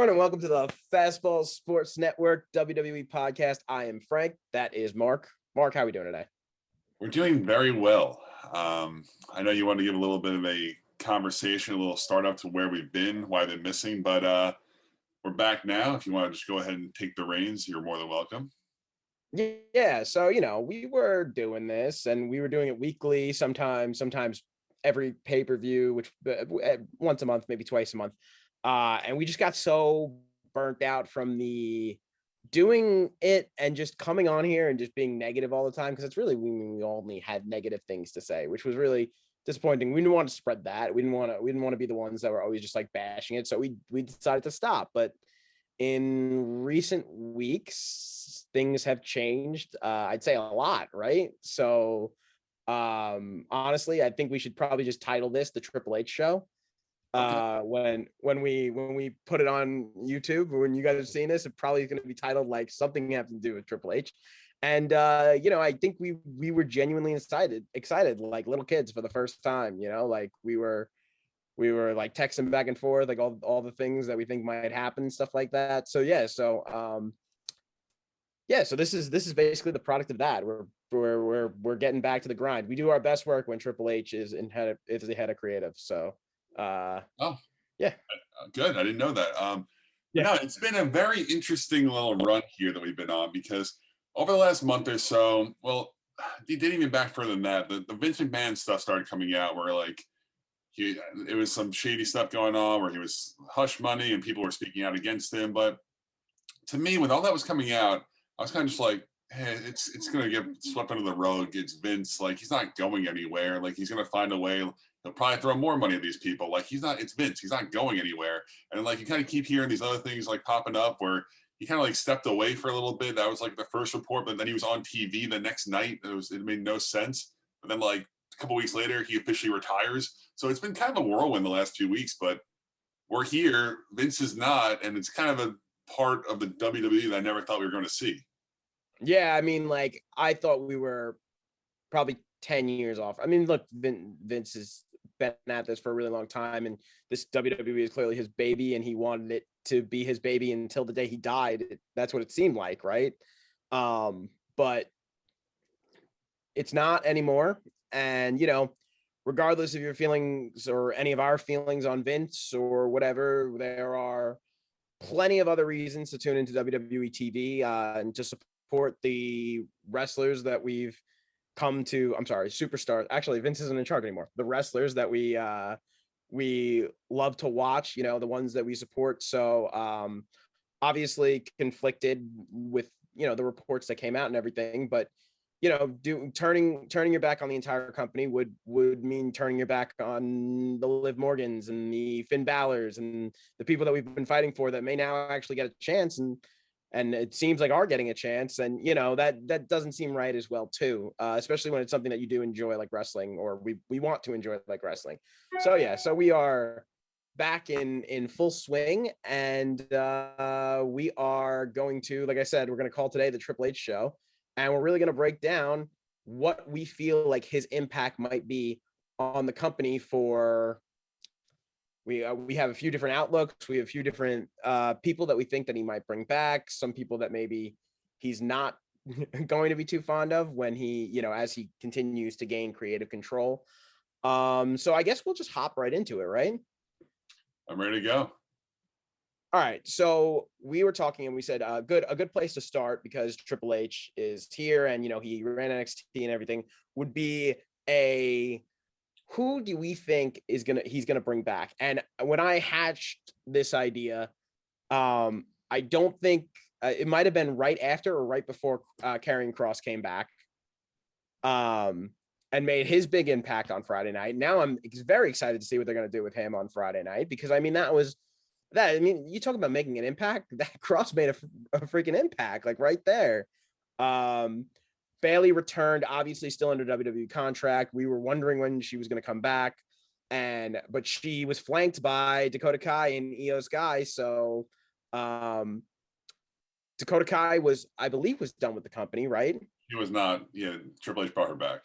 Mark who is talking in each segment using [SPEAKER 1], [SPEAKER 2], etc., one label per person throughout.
[SPEAKER 1] everyone, and welcome to the Fastball Sports Network WWE podcast. I am Frank. That is Mark. Mark, how are we doing today?
[SPEAKER 2] We're doing very well. I know you want to give a little bit of a conversation, a little startup to where we've been, why they're missing, but we're back now. If you want to just go ahead and take the reins, you're more than welcome.
[SPEAKER 1] Yeah, so we were doing this, and we were doing it weekly, sometimes every pay-per-view, which once a month, maybe twice a month. And we just got so burnt out from the doing it and just coming on here and just being negative all the time, because it's really we only had negative things to say, which was really disappointing. We didn't want to spread that. We didn't want to be the ones that were always just like bashing it. So we decided to stop. But in recent weeks, things have changed. I'd say a lot, right? So honestly, I think we should probably just title this the Triple H Show. When we put it on YouTube, when you guys have seen this, it probably is going to be titled like something having to do with Triple H. And I think we were genuinely excited like little kids for the first time. Like we were like texting back and forth, like all the things that we think might happen, stuff like that. So so this is basically the product of that. We're getting back to the grind. We do our best work when Triple H is the head of creative. So yeah,
[SPEAKER 2] good. I didn't know that. No, it's been a very interesting little run here that we've been on, because over the last month or so, well, it didn't even back further than that. The Vince McMahon stuff started coming out, where like it was some shady stuff going on, where he was hush money and people were speaking out against him. But to me, when all that was coming out, I was kind of just like, hey, it's gonna get swept under the rug. It's Vince. Like, he's not going anywhere. Like, he's gonna find a way. He'll probably throw more money at these people. Like, it's Vince. He's not going anywhere. And like, you kind of keep hearing these other things like popping up, where he kind of like stepped away for a little bit. That was like the first report, but then he was on TV the next night. It made no sense. But then like a couple weeks later, he officially retires. So it's been kind of a whirlwind the last few weeks, but we're here. Vince is not, and it's kind of a part of the WWE that I never thought we were going to see.
[SPEAKER 1] Yeah, I mean, like, I thought we were probably 10 years off. I mean, look, Vince has been at this for a really long time, and this WWE is clearly his baby, and he wanted it to be his baby until the day he died. That's what it seemed like, right? But it's not anymore. And, regardless of your feelings or any of our feelings on Vince or whatever, there are plenty of other reasons to tune into WWE TV and to support the wrestlers that we've come to. I'm sorry, superstars. Actually, Vince isn't in charge anymore. The wrestlers that we love to watch, the ones that we support. So obviously conflicted with the reports that came out and everything, but turning your back on the entire company would mean turning your back on the Liv Morgans and the Finn Balor's and the people that we've been fighting for that may now actually get a chance, and it seems like are getting a chance. And that doesn't seem right as well too, especially when it's something that you do enjoy, like wrestling, or we want to enjoy, like wrestling. So we are back in full swing, and we are going to, like I said, we're going to call today the Triple H Show. And we're really going to break down what we feel like his impact might be on the company. We have a few different outlooks. We have a few different people that we think that he might bring back. Some people that maybe he's not going to be too fond of when he, as he continues to gain creative control. So I guess we'll just hop right into it, right?
[SPEAKER 2] I'm ready to go.
[SPEAKER 1] All right, so we were talking and we said a good place to start, because Triple H is here and he ran NXT and everything, would be who do we think he's gonna bring back? And when I hatched this idea, I don't think it might have been right after or right before Karrion Kross came back and made his big impact on Friday night. Now I'm very excited to see what they're gonna do with him on Friday night, because I mean you talk about making an impact. That Kross made a freaking impact, like right there. Bayley returned, obviously still under WWE contract. We were wondering when she was going to come back, but she was flanked by Dakota Kai and Io Sky. So Dakota Kai I believe was done with the company, right?
[SPEAKER 2] He was not. Yeah, Triple H brought her back.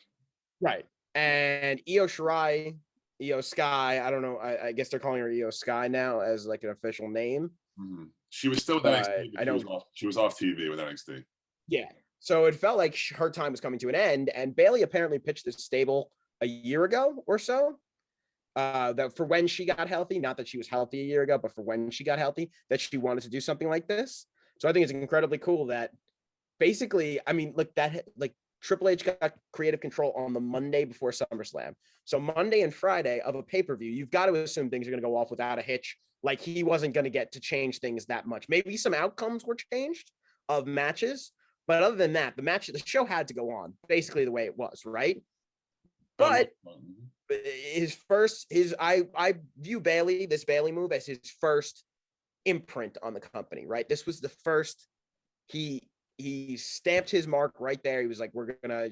[SPEAKER 1] Right. And Io Shirai Io Sky. I don't know. I guess they're calling her Io Sky now as like an official name.
[SPEAKER 2] Mhm. She was still with
[SPEAKER 1] But
[SPEAKER 2] NXT, but
[SPEAKER 1] I know,
[SPEAKER 2] she was off TV with NXT.
[SPEAKER 1] yeah. So it felt like her time was coming to an end, and Bailey apparently pitched this stable a year ago or so. That for when she got healthy, not that she was healthy a year ago, but for when she got healthy, that she wanted to do something like this. So I think it's incredibly cool that basically, I mean, look, that like Triple H got creative control on the Monday before SummerSlam. So Monday and Friday of a pay-per-view, you've got to assume things are going to go off without a hitch. Like he wasn't going to get to change things that much. Maybe some outcomes were changed of matches, but other than that, the show had to go on basically the way it was, right? But I view this Bailey move as his first imprint on the company, right? This was the first he stamped his mark right there. He was like,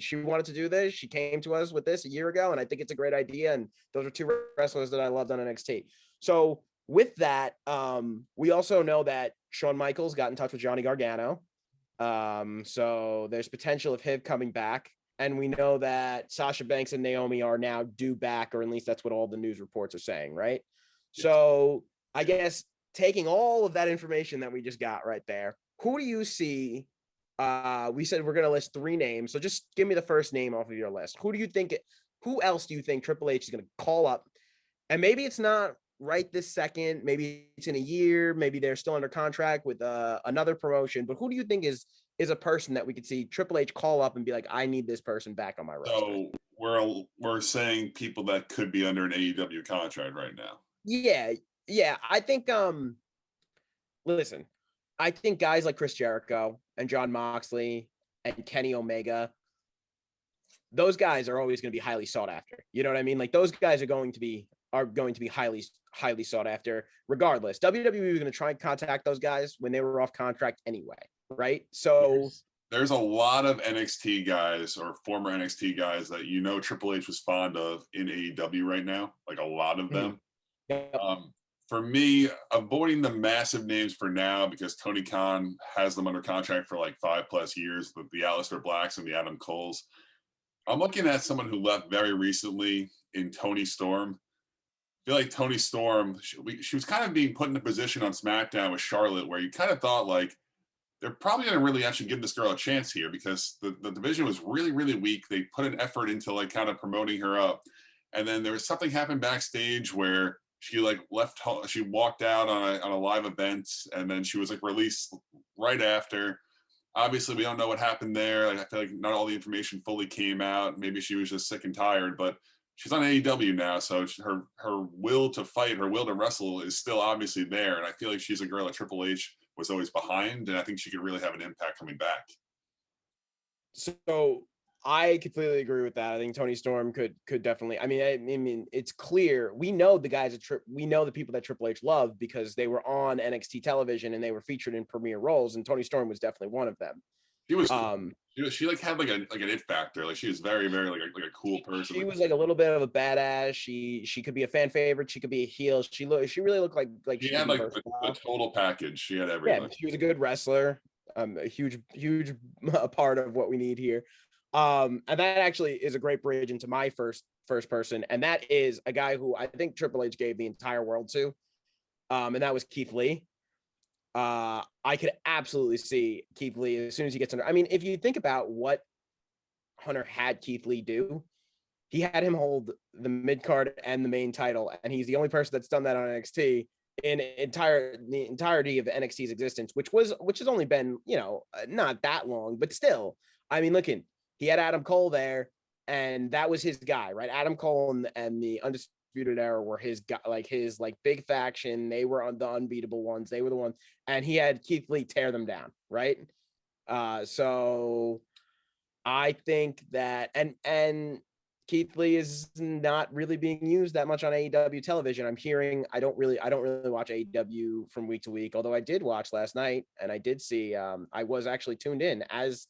[SPEAKER 1] she wanted to do this. She came to us with this a year ago, and I think it's a great idea. And those are two wrestlers that I loved on NXT. So with that, we also know that Shawn Michaels got in touch with Johnny Gargano. So there's potential of him coming back. And we know that Sasha Banks and Naomi are now due back, or at least that's what all the news reports are saying, right? Yes. So I guess taking all of that information that we just got right there, who do you see? We said we're going to list 3 names. So just give me the first name off of your list. Who else do you think Triple H is going to call up? And maybe it's not right this second. Maybe it's in a year. Maybe they're still under contract with another promotion. But who do you think is a person that we could see Triple H call up and be like, I need this person back on my roster?
[SPEAKER 2] So we're saying people that could be under an AEW contract right now.
[SPEAKER 1] Yeah. I think listen, I think guys like Chris Jericho and Jon Moxley and Kenny Omega, those guys are always going to be highly sought after. You know what I mean? Like those guys are going to be highly sought after regardless. WWE was going to try and contact those guys when they were off contract anyway, right? So
[SPEAKER 2] there's a lot of NXT guys or former NXT guys that Triple H was fond of in AEW right now, like a lot of them. For me, avoiding the massive names for now because Tony Khan has them under contract for like 5+ years, the Aleister Blacks and the Adam Coles. I'm looking at someone who left very recently in Toni Storm. I feel like Toni Storm, she was kind of being put in a position on SmackDown with Charlotte where you kind of thought like, they're probably going to really actually give this girl a chance here because the division was really, really weak. They put an effort into like kind of promoting her up. And then there was something happened backstage where she like she walked out on a live event and then she was like released right after. Obviously, we don't know what happened there. Like, I feel like not all the information fully came out. Maybe she was just sick and tired, but she's on AEW now. So her will to fight, her will to wrestle is still obviously there. And I feel like she's a girl that Triple H was always behind, and I think she could really have an impact coming back.
[SPEAKER 1] So I completely agree with that. I think Toni Storm could definitely. I mean, it's clear we know the guys we know the people that Triple H loved because they were on NXT television and they were featured in premier roles, and Toni Storm was definitely one of them.
[SPEAKER 2] She was. She like had like an it factor. Like she was very, very like a cool person.
[SPEAKER 1] She was like a little bit of a badass. She could be a fan favorite. She could be a heel. She really looked like
[SPEAKER 2] she had like the total package. She had everything.
[SPEAKER 1] Yeah, she was a good wrestler. A huge part of what we need here. And that actually is a great bridge into my first person, and that is a guy who I think Triple H gave the entire world to, and that was Keith Lee. I could absolutely see Keith Lee as soon as he gets under. I mean, if you think about what Hunter had Keith Lee do, he had him hold the mid card and the main title, and he's the only person that's done that on NXT in the entirety of NXT's existence, which has only been not that long, but still. I mean, he had Adam Cole there, and that was his guy, right? Adam Cole and the Undisputed Era were his guy, like his big faction. They were on the unbeatable ones. They were the ones, and he had Keith Lee tear them down, right? So I think that and Keith Lee is not really being used that much on AEW television. I'm hearing I don't really watch AEW from week to week, although I did watch last night and I did see I was actually tuned in as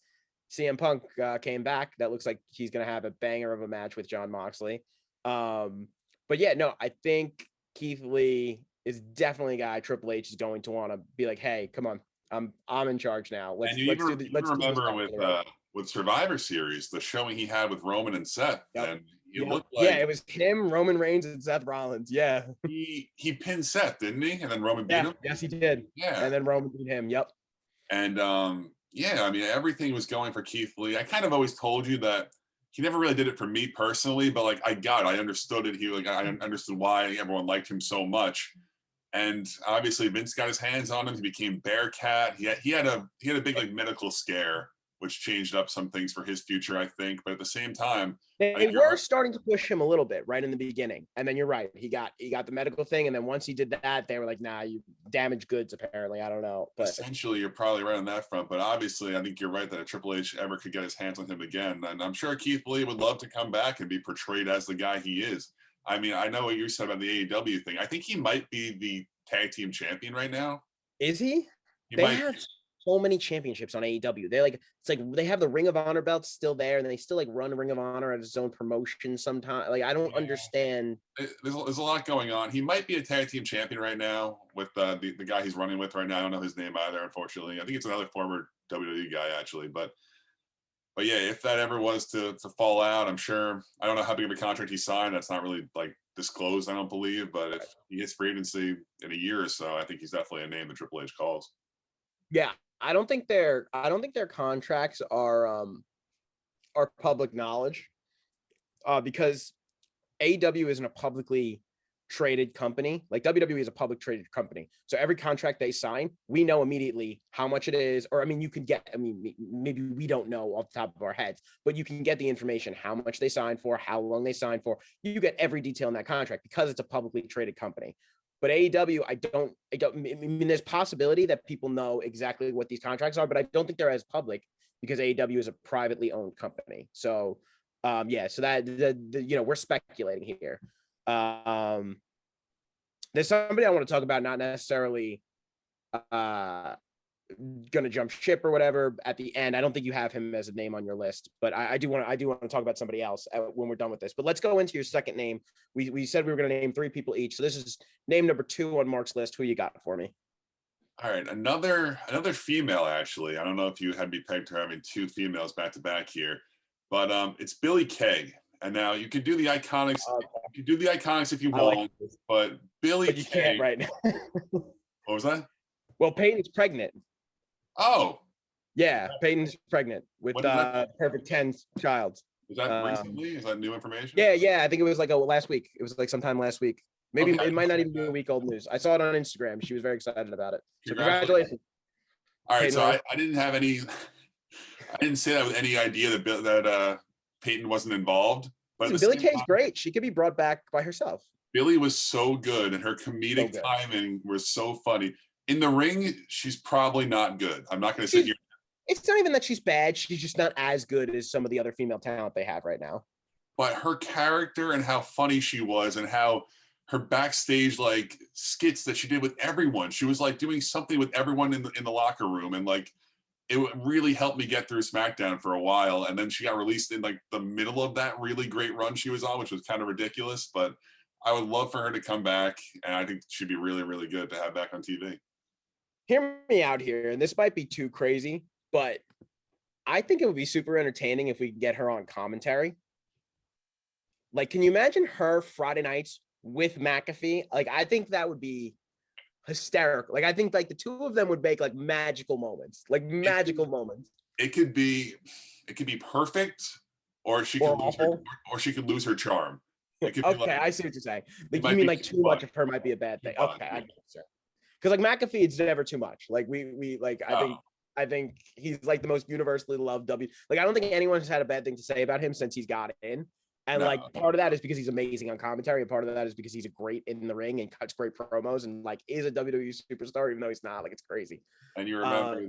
[SPEAKER 1] CM Punk came back. That looks like he's going to have a banger of a match with Jon Moxley. But yeah, no, I think Keith Lee is definitely a guy Triple H is going to want to be like, hey, come on, I'm in charge now. Let's
[SPEAKER 2] remember with Survivor Series, the showing he had with Roman and Seth, and He looked
[SPEAKER 1] Yeah,
[SPEAKER 2] like
[SPEAKER 1] it was him, Roman Reigns, and Seth Rollins. Yeah.
[SPEAKER 2] he pinned Seth, didn't he? And then Roman beat
[SPEAKER 1] Yeah.
[SPEAKER 2] him.
[SPEAKER 1] Yes, he did.
[SPEAKER 2] Yeah.
[SPEAKER 1] And then Roman beat him. Yep.
[SPEAKER 2] And yeah, I mean, everything was going for Keith Lee. I kind of always told you that he never really did it for me personally, but like I understood it. I understood why everyone liked him so much. And obviously Vince got his hands on him. He became Bearcat. He had a big like medical scare, which changed up some things for his future, I think. But at the same time,
[SPEAKER 1] They were starting to push him a little bit right in the beginning, and then you're right. He got the medical thing, and then once he did that, they were like, "Nah, you damaged goods." Apparently, I don't know, but
[SPEAKER 2] essentially, you're probably right on that front. But obviously, I think you're right that if Triple H ever could get his hands on him again, and I'm sure Keith Lee would love to come back and be portrayed as the guy he is. I mean, I know what you said about the AEW thing. I think he might be the tag team champion right now.
[SPEAKER 1] Is he? They have so many championships on AEW. It's like they have the Ring of Honor belts still there, and they still like run Ring of Honor as its own promotion sometimes. Like I don't understand.
[SPEAKER 2] There's a lot going on. He might be a tag team champion right now with the guy he's running with right now. I don't know his name either, unfortunately. I think it's another former WWE guy actually, but yeah, if that ever was to fall out, I'm sure. I don't know how big of a contract he signed. That's not really like disclosed, I don't believe. But if he hits free agency in a year or so, I think he's definitely a name that Triple H calls.
[SPEAKER 1] Yeah, I don't think their contracts are public knowledge, because AEW isn't a publicly traded company. Like WWE is a public traded company. So every contract they sign, we know immediately how much it is. Or, I mean, maybe we don't know off the top of our heads, but you can get the information, how much they signed for, how long they signed for. You get every detail in that contract because it's a publicly traded company. But AEW, I mean, there's possibility that people know exactly what these contracts are, but I don't think they're as public because AEW is a privately owned company. So, yeah, so that, we're speculating here. There's somebody I want to talk about, not necessarily gonna jump ship or whatever at the end. I don't think you have him as a name on your list, but I do want to talk about somebody else when we're done with this. But let's go into your second name. We said we were going to name 3 people each, so this is name number 2 on Mark's list. Who you got for me?
[SPEAKER 2] All right, another female. Actually, I don't know if you had me pegged her having 2 females back to back here, but it's Billie Kay. And now you can do the Iconics. You can do the Iconics if you want, but Billie Kay.
[SPEAKER 1] You can't right now.
[SPEAKER 2] What was that?
[SPEAKER 1] Well, Peyton's pregnant.
[SPEAKER 2] Oh.
[SPEAKER 1] Yeah, Peyton's pregnant with Perfect 10's child.
[SPEAKER 2] Is that recently? Is that new information?
[SPEAKER 1] Yeah. I think it was like last week. It was like sometime last week. Maybe it might not even be a week old news. I saw it on Instagram. She was very excited about it. So congratulations.
[SPEAKER 2] All right, so I didn't have any. I didn't say that with any idea that Peyton wasn't involved. But
[SPEAKER 1] Billie Kay's great. She could be brought back by herself.
[SPEAKER 2] Billie was so good, and her comedic timing was so funny. In the ring, she's probably not good. I'm not going to sit here.
[SPEAKER 1] It's not even that she's bad. She's just not as good as some of the other female talent they have right now.
[SPEAKER 2] But her character and how funny she was, and how her backstage like skits that she did with everyone. She was like doing something with everyone in the locker room, and like it really helped me get through SmackDown for a while. And then she got released in like the middle of that really great run she was on, which was kind of ridiculous. But I would love for her to come back, and I think she'd be really, really good to have back on TV.
[SPEAKER 1] Hear me out here, and this might be too crazy, but I think it would be super entertaining if we could get her on commentary. Like, can you imagine her Friday nights with McAfee? Like, I think that would be hysterical. Like, I think like the 2 of them would make like magical moments. It
[SPEAKER 2] could be perfect, or she could lose her charm.
[SPEAKER 1] Okay, I see what you're saying. Like, you mean like too much of her might be a bad thing. Okay, I get it. Because like McAfee, it's never too much. Like we like I think he's like the most universally loved Like I don't think anyone's had a bad thing to say about him since he's got in. And like part of that is because he's amazing on commentary, and part of that is because he's great in the ring and cuts great promos and like is a WWE superstar, even though he's not. Like it's crazy.
[SPEAKER 2] And you remember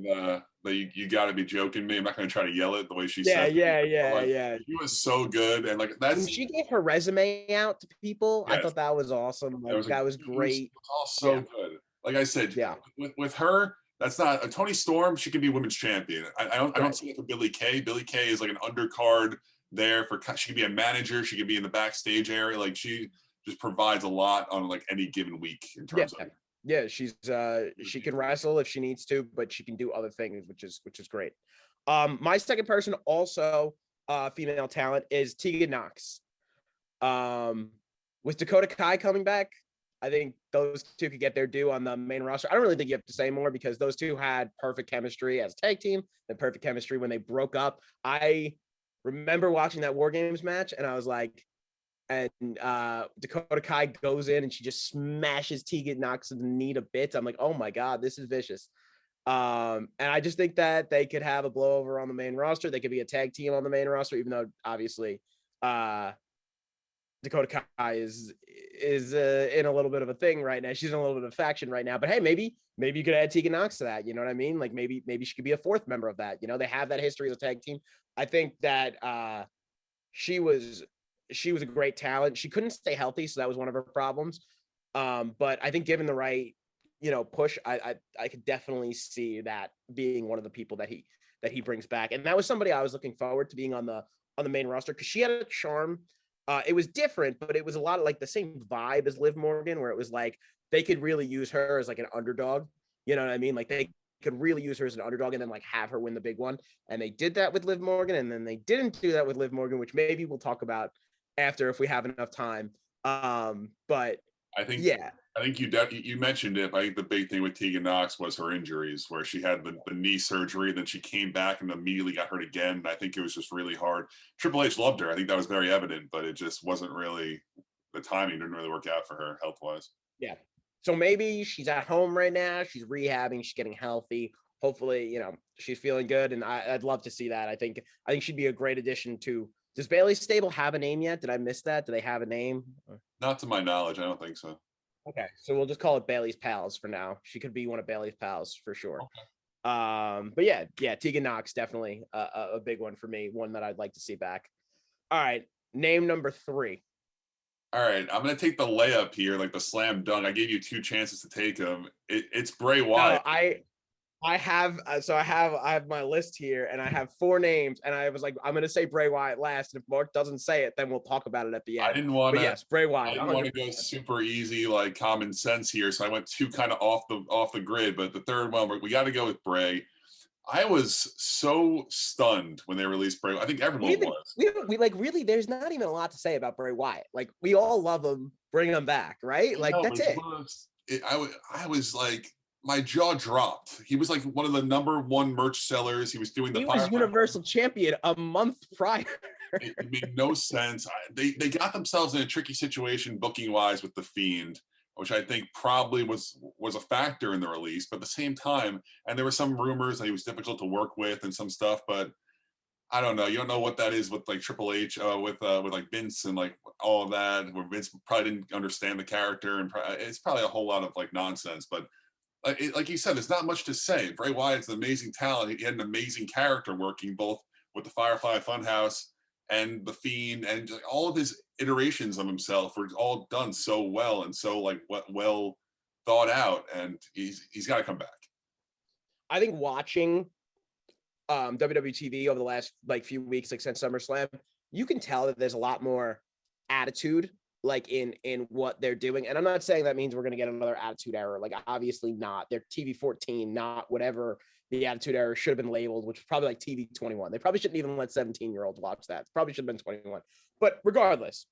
[SPEAKER 2] you got to be joking me. I'm not going to try to yell it the way she
[SPEAKER 1] said. Yeah.
[SPEAKER 2] She was so good, and like that's.
[SPEAKER 1] When she gave her resume out to people, yes. I thought that was awesome. Like that was great.
[SPEAKER 2] It was all so good. Like I said, with her, that's not a Toni Storm. She could be women's champion. I don't see it for Billie Kay. Billie Kay is like an undercard there for. She could be a manager. She could be in the backstage area. Like she just provides a lot on like any given week in terms of.
[SPEAKER 1] Yeah, she's she can wrestle if she needs to, but she can do other things, which is great. My second person, also female talent, is Tegan Knox. With Dakota Kai coming back, I think those two could get their due on the main roster. I don't really think you have to say more because those two had perfect chemistry as a tag team and perfect chemistry when they broke up. I remember watching that War Games match and I was like, and Dakota Kai goes in and she just smashes Tegan Knox to the knee to bits. I'm like, oh my God, this is vicious. And I just think that they could have a blowover on the main roster. They could be a tag team on the main roster, even though obviously Dakota Kai is in a little bit of a thing right now. She's in a little bit of faction right now. But hey, maybe you could add Tegan Knox to that. You know what I mean? Like maybe she could be a fourth member of that. You know, they have that history as a tag team. I think that she was a great talent. She couldn't stay healthy, so that was one of her problems. But I think given the right, push, I could definitely see that being one of the people that he brings back. And that was somebody I was looking forward to being on the main roster because she had a charm. It was different, but it was a lot of like the same vibe as Liv Morgan, where it was like they could really use her as like an underdog. You know what I mean? Like they could really use her as an underdog and then like have her win the big one. And they did that with Liv Morgan, and then they didn't do that with Liv Morgan, which maybe we'll talk about after if we have enough time. But
[SPEAKER 2] I think
[SPEAKER 1] yeah,
[SPEAKER 2] I think you mentioned it. I think the big thing with Tegan Knox was her injuries, where she had the knee surgery, then she came back and immediately got hurt again. And I think it was just really hard. Triple H loved her. I think that was very evident, but it just wasn't really, the timing didn't really work out for her health wise.
[SPEAKER 1] yeah. So maybe she's at home right now. She's rehabbing. She's getting healthy. Hopefully, she's feeling good, and I'd love to see that. I think she'd be a great addition to. Does Bayley's stable have a name yet? Did I miss that? Do they have a name?
[SPEAKER 2] Not to my knowledge. I don't think so.
[SPEAKER 1] Okay, so we'll just call it Bayley's Pals for now. She could be one of Bayley's Pals for sure. Okay. But yeah, Tegan Knox definitely a big one for me. One that I'd like to see back. All right, name number 3.
[SPEAKER 2] All right, I'm gonna take the layup here, like the slam dunk. I gave you 2 chances to take them. It's Bray Wyatt.
[SPEAKER 1] No, I have my list here, and I have 4 names, and I was like, I'm gonna say Bray Wyatt last, and if Mark doesn't say it, then we'll talk about it at the end.
[SPEAKER 2] I didn't want to.
[SPEAKER 1] Yes, Bray Wyatt.
[SPEAKER 2] I didn't want to go super easy, like common sense here, so I went 2 kind of off the grid. But the third one, we got to go with Bray. I was so stunned when they released Bray. I think everyone was.
[SPEAKER 1] We like really. There's not even a lot to say about Bray Wyatt. Like we all love him. Bring him back, right? Like that's it.
[SPEAKER 2] I was like, my jaw dropped. He was like one of the #1 merch sellers. He was doing
[SPEAKER 1] He was Universal Champion a month prior.
[SPEAKER 2] It made no sense. They got themselves in a tricky situation booking wise with The Fiend, which I think probably was a factor in the release. But at the same time, and there were some rumors that he was difficult to work with and some stuff. But I don't know. You don't know what that is with like Triple H, with like Vince and like all of that. Where Vince probably didn't understand the character, and it's probably a whole lot of like nonsense. But like you said, there's not much to say. Bray Wyatt's an amazing talent. He had an amazing character working both with the Firefly Funhouse and The Fiend, and all of his iterations of himself were all done so well and so like well thought out. And he's got to come back.
[SPEAKER 1] I think watching WWE TV over the last like few weeks, like since SummerSlam, you can tell that there's a lot more attitude like in what they're doing. And I'm not saying that means we're going to get another attitude error. Like obviously not. They're TV 14, not whatever the attitude error should have been labeled, which was probably like TV 21. They probably shouldn't even let 17-year-olds watch that. It probably should have been 21. But regardless,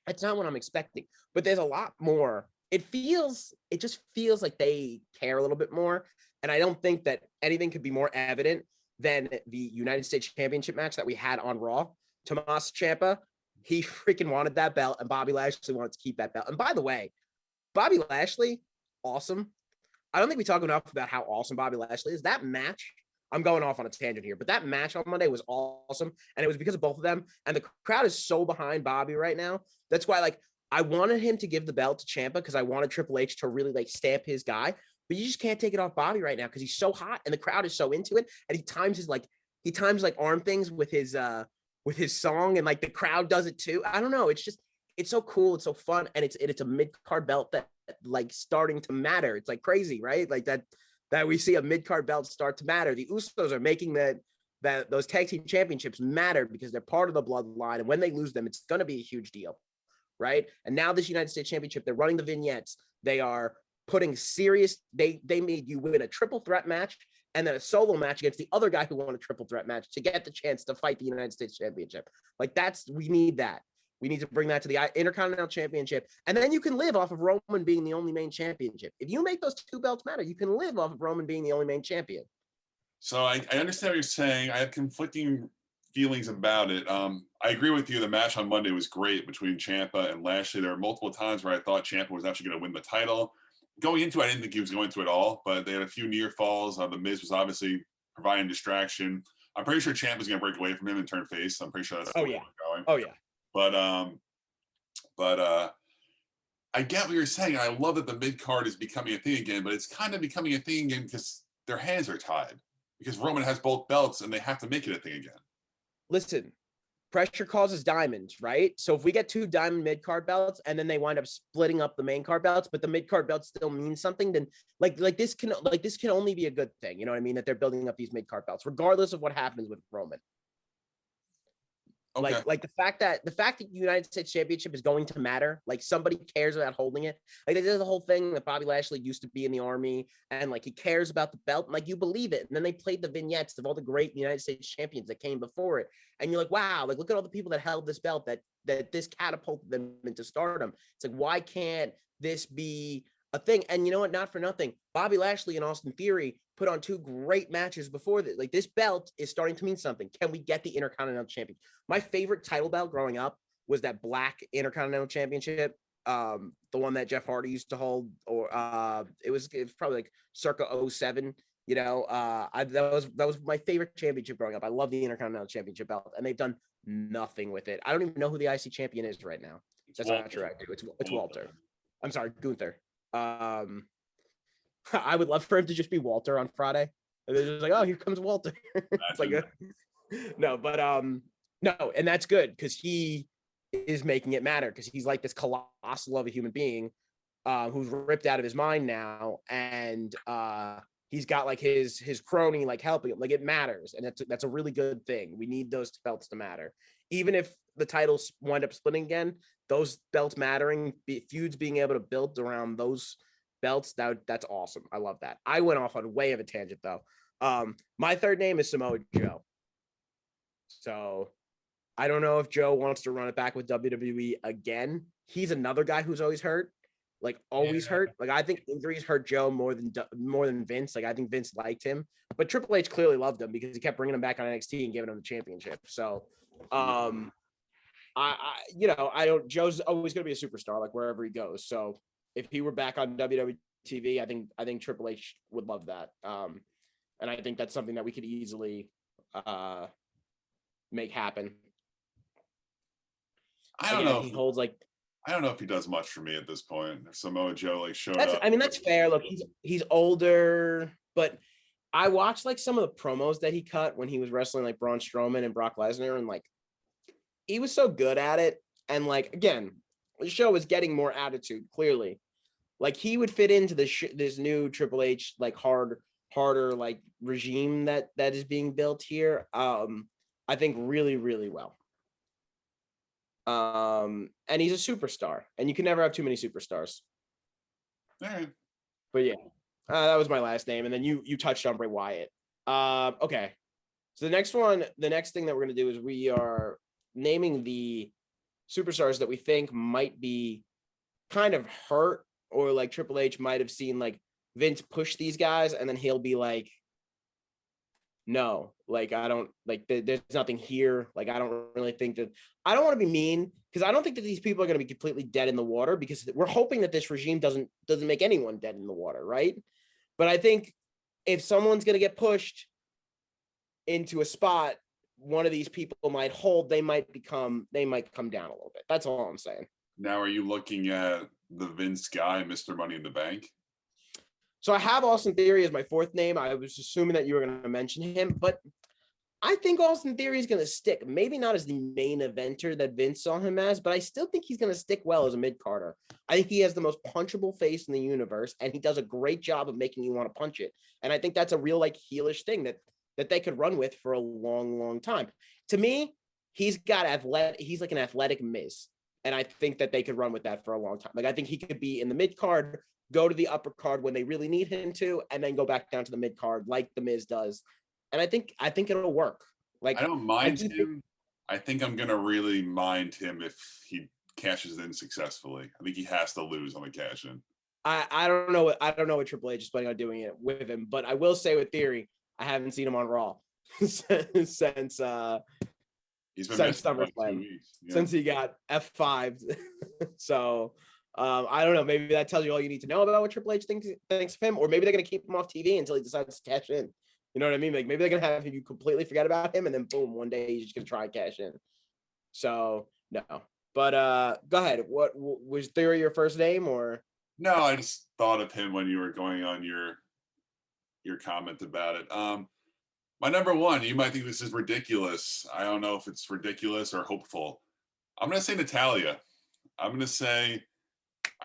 [SPEAKER 1] it's not what I'm expecting. But there's a lot more. It just feels like they care a little bit more. And I don't think that anything could be more evident than the United States Championship match that we had on Raw. Tommaso Ciampa, he freaking wanted that belt, and Bobby Lashley wanted to keep that belt. And by the way, Bobby Lashley, awesome. I don't think we talk enough about how awesome Bobby Lashley is. That match, I'm going off on a tangent here, but that match on Monday was awesome, and it was because of both of them. And the crowd is so behind Bobby right now. That's why, like, I wanted him to give the belt to Ciampa because I wanted Triple H to really like stamp his guy. But you just can't take it off Bobby right now because he's so hot and the crowd is so into it. And he times arm things with his song, and like the crowd does it too. I don't know. It's so cool. It's so fun. And it's a mid-card belt that like starting to matter. It's like crazy, right? Like that we see a mid-card belt start to matter. The Usos are making those tag team championships matter because they're part of the bloodline. And when they lose them, it's going to be a huge deal. Right. And now this United States Championship, they're running the vignettes. They are putting serious, they made you win a triple threat match and then a solo match against the other guy who won a triple threat match to get the chance to fight the United States Championship. Like we need that. We need to bring that to the Intercontinental Championship. And then you can live off of Roman being the only main championship. If you make those two belts matter, you can live off of Roman being the only main champion.
[SPEAKER 2] So I understand what you're saying. I have conflicting feelings about it. I agree with you. The match on Monday was great between Ciampa and Lashley. There were multiple times where I thought Ciampa was actually going to win the title. Going into it, I didn't think he was going to at all, but they had a few near falls. The Miz was obviously providing distraction. I'm pretty sure Ciampa's going to break away from him and turn face. I'm pretty sure that's the way we're going.
[SPEAKER 1] Oh yeah.
[SPEAKER 2] But I get what you're saying. I love that the mid card is becoming a thing again, but it's kind of becoming a thing again because their hands are tied. Because Roman has both belts and they have to make it a thing again.
[SPEAKER 1] Listen, pressure causes diamonds, right? So if we get 2 diamond mid-card belts and then they wind up splitting up the main card belts, but the mid-card belts still mean something, then like this can only be a good thing. You know what I mean? That they're building up these mid-card belts, regardless of what happens with Roman. Okay. Like the fact that the United States Championship is going to matter, like somebody cares about holding it. Like they did the whole thing that Bobby Lashley used to be in the army and like he cares about the belt, and like you believe it. And then they played the vignettes of all the great United States champions that came before it. And you're like, wow, like look at all the people that held this belt that this catapulted them into stardom. It's like, why can't this be a thing? And you know what? Not for nothing. Bobby Lashley and Austin Theory put on 2 great matches before this. Like this belt is starting to mean something. Can we get the Intercontinental Champion? My favorite title belt growing up was that black Intercontinental Championship. The one that Jeff Hardy used to hold, or it was probably like circa 07. You know, that was my favorite championship growing up. I love the Intercontinental Championship belt, and they've done nothing with it. I don't even know who the IC champion is right now. That's not true. I do. It's Walter. I'm sorry, Gunther. I would love for him to just be Walter on Friday. And they're just like, oh, here comes Walter. It's like no, and that's good because he is making it matter because he's like this colossal of a human being who's ripped out of his mind now, and he's got like his crony like helping him. Like it matters, and that's a really good thing. We need those belts to matter, even if the titles wind up splitting again. Those belts mattering, feuds being able to build around those belts, that's awesome. I love that. I went off on way of a tangent though. My third name is Samoa Joe. So I don't know if Joe wants to run it back with WWE again. He's another guy who's always hurt, like always hurt. Like I think injuries hurt Joe more than Vince. Like I think Vince liked him, but Triple H clearly loved him because he kept bringing him back on NXT and giving him the championship. So, Joe's always going to be a superstar, like wherever he goes. So if he were back on WWE TV, I think Triple H would love that. And I think that's something that we could easily make happen.
[SPEAKER 2] I don't know.
[SPEAKER 1] He holds like.
[SPEAKER 2] I don't know if he does much for me at this point. If Samoa Joe like showed up.
[SPEAKER 1] I mean, that's fair. Look, he's older, but I watched like some of the promos that he cut when he was wrestling like Braun Strowman and Brock Lesnar, and like he was so good at it. And like again, the show was getting more attitude. Clearly, like he would fit into this new Triple H like harder like regime that is being built here. I think really, really well. And he's a superstar, and you can never have too many superstars.
[SPEAKER 2] All right.
[SPEAKER 1] But yeah, that was my last name, and then you touched on Bray Wyatt. Okay. So the next thing that we're gonna do is we are naming the superstars that we think might be kind of hurt, or like Triple H might have seen like Vince push these guys, and then he'll be like, no, like I don't like there's nothing here. Like I don't really think that I don't want to be mean because I don't think that these people are going to be completely dead in the water because we're hoping that this regime doesn't make anyone dead in the water, right? But I think if someone's going to get pushed into a spot, one of these people might hold. They might come down a little bit. That's all I'm saying.
[SPEAKER 2] Now, are you looking at the Vince guy, Mr. Money in the Bank?
[SPEAKER 1] So I have Austin Theory as my fourth name. I was assuming that you were going to mention him, but I think Austin Theory is going to stick. Maybe not as the main eventer that Vince saw him as, but I still think he's going to stick well as a mid-carder. I think he has the most punchable face in the universe, and he does a great job of making you want to punch it. And I think that's a real like heelish thing that they could run with for a long, long time. To me, he's like an athletic Miz. And I think that they could run with that for a long time. Like I think he could be in the mid-card, go to the upper card when they really need him to, and then go back down to the mid card like the Miz does. And I think it'll work. Like
[SPEAKER 2] I don't mind him. I think I'm gonna really mind him if he cashes in successfully. I think he has to lose on the cash in.
[SPEAKER 1] I don't know what Triple H is planning on doing it with him, but I will say with Theory, I haven't seen him on Raw since
[SPEAKER 2] He's been
[SPEAKER 1] since
[SPEAKER 2] missing for like 2
[SPEAKER 1] SummerSlam,
[SPEAKER 2] weeks. Yeah.
[SPEAKER 1] since he got F5'd. So I don't know. Maybe that tells you all you need to know about what Triple H thinks of him, or maybe they're gonna keep him off TV until he decides to cash in. You know what I mean? Like maybe they're gonna have you completely forget about him, and then boom, one day he's just gonna try and cash in. So no. But go ahead. What was Theory your first name or?
[SPEAKER 2] No, I just thought of him when you were going on your comment about it. My number one, you might think this is ridiculous. I don't know if it's ridiculous or hopeful. I'm gonna say Natalya. I'm gonna say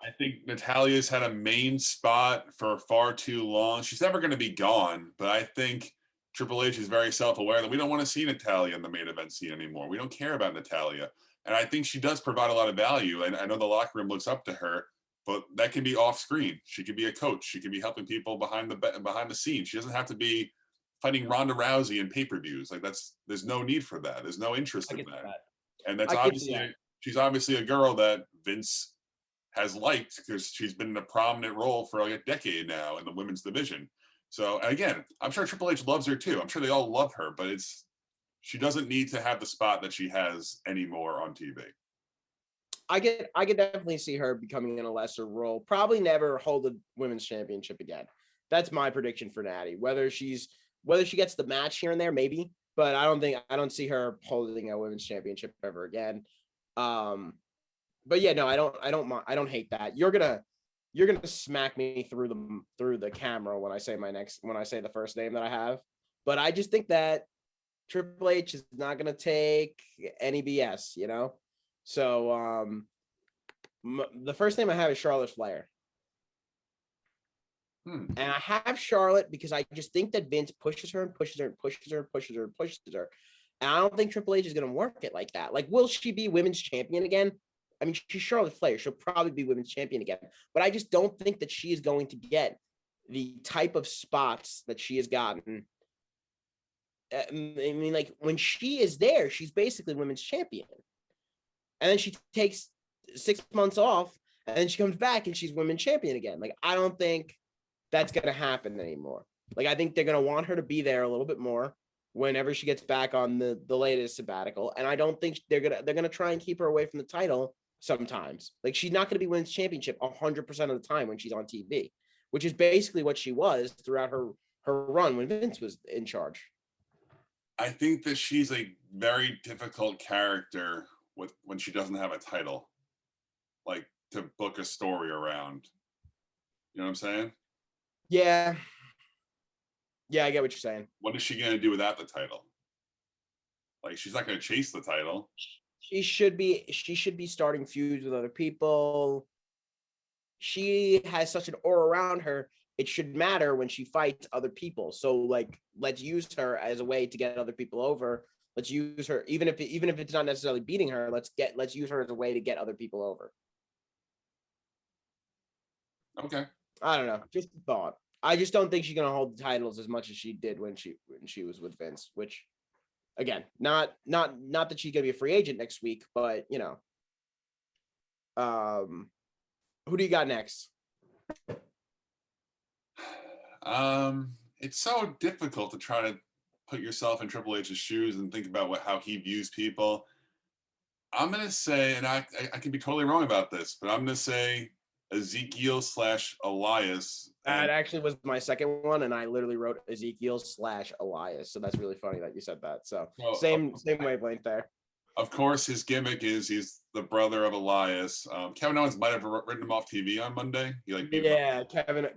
[SPEAKER 2] I think Natalia's had a main spot for far too long. She's never gonna be gone, but I think Triple H is very self-aware that we don't want to see Natalya in the main event scene anymore. We don't care about Natalya. And I think she does provide a lot of value. And I know the locker room looks up to her, but that can be off screen. She could be a coach. She could be helping people behind the scenes. She doesn't have to be fighting Ronda Rousey in pay-per-views. Like there's no need for that. There's no interest in that. And that's obviously she's obviously a girl that Vince has liked because she's been in a prominent role for like a decade now in the women's division. So again, I'm sure Triple H loves her too. I'm sure they all love her, but she doesn't need to have the spot that she has anymore on TV.
[SPEAKER 1] I could definitely see her becoming in a lesser role. Probably never hold the women's championship again. That's my prediction for Natty. Whether she gets the match here and there, maybe, but I don't see her holding a women's championship ever again. But yeah, no, I don't hate that. You're gonna smack me through the camera when I say the first name that I have. But I just think that Triple H is not gonna take any BS, you know. So the first name I have is Charlotte Flair. And I have Charlotte because I just think that Vince pushes her and pushes her and pushes her and pushes her and pushes her. And I don't think Triple H is going to work it like that. Like, will she be women's champion again? I mean, she's Charlotte Flair. She'll probably be women's champion again. But I just don't think that she is going to get the type of spots that she has gotten. I mean, like, when she is there, she's basically women's champion. And then she takes 6 months off, and then she comes back and she's women's champion again. Like, I don't think that's going to happen anymore. Like, I think they're going to want her to be there a little bit more whenever she gets back on the latest sabbatical. And I don't think they're going to try and keep her away from the title sometimes. Like, she's not going to be women's championship 100% of the time when she's on TV, which is basically what she was throughout her run when Vince was in charge.
[SPEAKER 2] I think that she's a very difficult character when she doesn't have a title, like to book a story around. You know what I'm saying?
[SPEAKER 1] Yeah. Yeah, I get what you're saying.
[SPEAKER 2] What is she going to do without the title? Like, she's not going to chase the title.
[SPEAKER 1] She should be starting feuds with other people. She has such an aura around her. It should matter when she fights other people. So, like, let's use her as a way to get other people over. Let's use her, even if it's not necessarily beating her. Let's use her as a way to get other people over.
[SPEAKER 2] Okay.
[SPEAKER 1] I don't know. Just a thought. I just don't think she's gonna hold the titles as much as she did when she was with Vince. Which, again, not that she's gonna be a free agent next week, but you know. Who do you got next?
[SPEAKER 2] It's so difficult to try to put yourself in Triple H's shoes and think about how he views people. I'm gonna say, and I could be totally wrong about this, but I'm gonna say Ezekiel/Elias.
[SPEAKER 1] That actually was my second one, and I literally wrote Ezekiel/Elias. So that's really funny that you said that. So same wavelength there.
[SPEAKER 2] Of course, his gimmick is he's the brother of Elias. Kevin Owens might have written him off TV on Monday.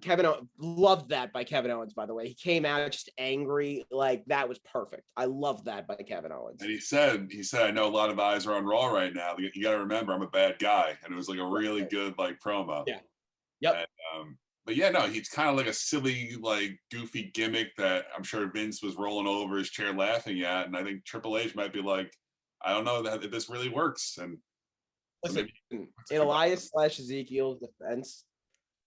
[SPEAKER 1] Kevin loved that by Kevin Owens. By the way, he came out just angry, like that was perfect. I love that by Kevin Owens.
[SPEAKER 2] And he said, I know a lot of eyes are on Raw right now. You got to remember, I'm a bad guy, and it was like a really good like promo.
[SPEAKER 1] Yeah. Yep.
[SPEAKER 2] And, but yeah, no, he's kind of like a silly, like goofy gimmick that I'm sure Vince was rolling over his chair laughing at, and I think Triple H might be like, I don't know if this really works. And
[SPEAKER 1] listen, in Elias/Ezekiel's defense,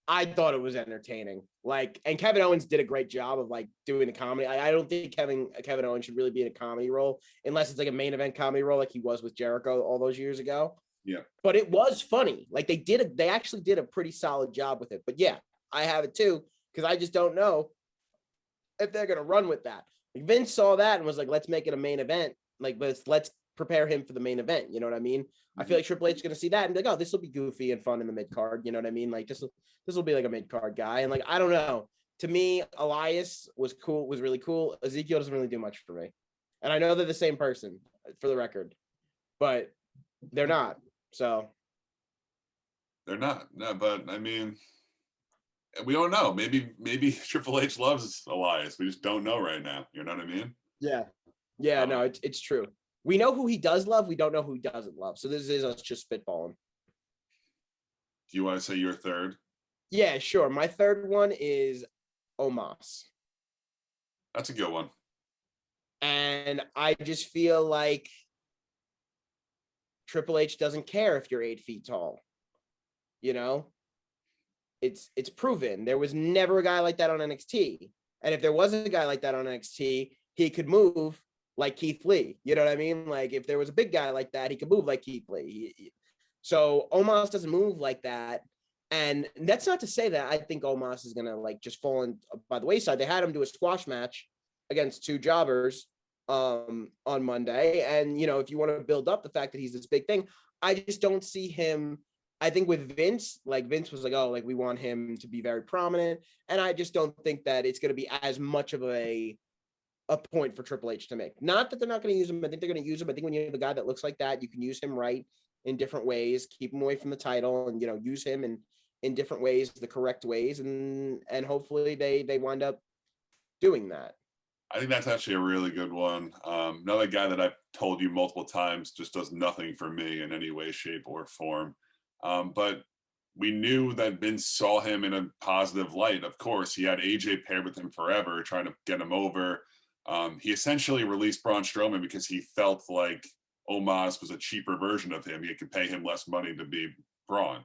[SPEAKER 1] I thought it was entertaining. Like, and Kevin Owens did a great job of like doing the comedy. I don't think Kevin Owens should really be in a comedy role unless it's like a main event comedy role, like he was with Jericho all those years ago.
[SPEAKER 2] Yeah.
[SPEAKER 1] But it was funny. Like they actually did a pretty solid job with it. But yeah, I have it too, because I just don't know if they're gonna run with that. Like Vince saw that and was like, let's make it a main event. Like, let's prepare him for the main event. You know what I mean? I feel like Triple H is gonna see that and be like, oh, this will be goofy and fun in the mid card. You know what I mean? Like this will be like a mid card guy. And like, I don't know. To me, Elias was cool, was really cool. Ezekiel doesn't really do much for me. And I know they're the same person, for the record, but they're not. So
[SPEAKER 2] they're not. No, but I mean, we don't know. Maybe Triple H loves Elias. We just don't know right now. You know what I mean?
[SPEAKER 1] Yeah. No, it's true. We know who he does love. We don't know who he doesn't love. So this is us just spitballing.
[SPEAKER 2] Do you want to say your third?
[SPEAKER 1] Yeah, sure. My third one is Omos.
[SPEAKER 2] That's a good one.
[SPEAKER 1] And I just feel like Triple H doesn't care if you're 8 feet tall. You know, it's proven. There was never a guy like that on NXT. And if there was a guy like that on NXT, he could move like Keith Lee. You know what I mean? Like if there was a big guy like that, he could move like Keith Lee. So Omos doesn't move like that. And that's not to say that I think Omos is going to like just fall in by the wayside. They had him do a squash match against 2 jobbers on Monday. And, you know, if you want to build up the fact that he's this big thing, I just don't see him. I think with Vince, like Vince was like, oh, like we want him to be very prominent. And I just don't think that it's going to be as much of a point for Triple H to make. Not that they're not going to use him. I think they're going to use him. I think when you have a guy that looks like that, you can use him right in different ways, keep him away from the title and, you know, use him in different ways, the correct ways. And hopefully they wind up doing that.
[SPEAKER 2] I think that's actually a really good one. Another guy that I've told you multiple times just does nothing for me in any way, shape, or form. But we knew that Vince saw him in a positive light. Of course, he had AJ paired with him forever, trying to get him over. He essentially released Braun Strowman because he felt like Omos was a cheaper version of him. He could pay him less money to be Braun.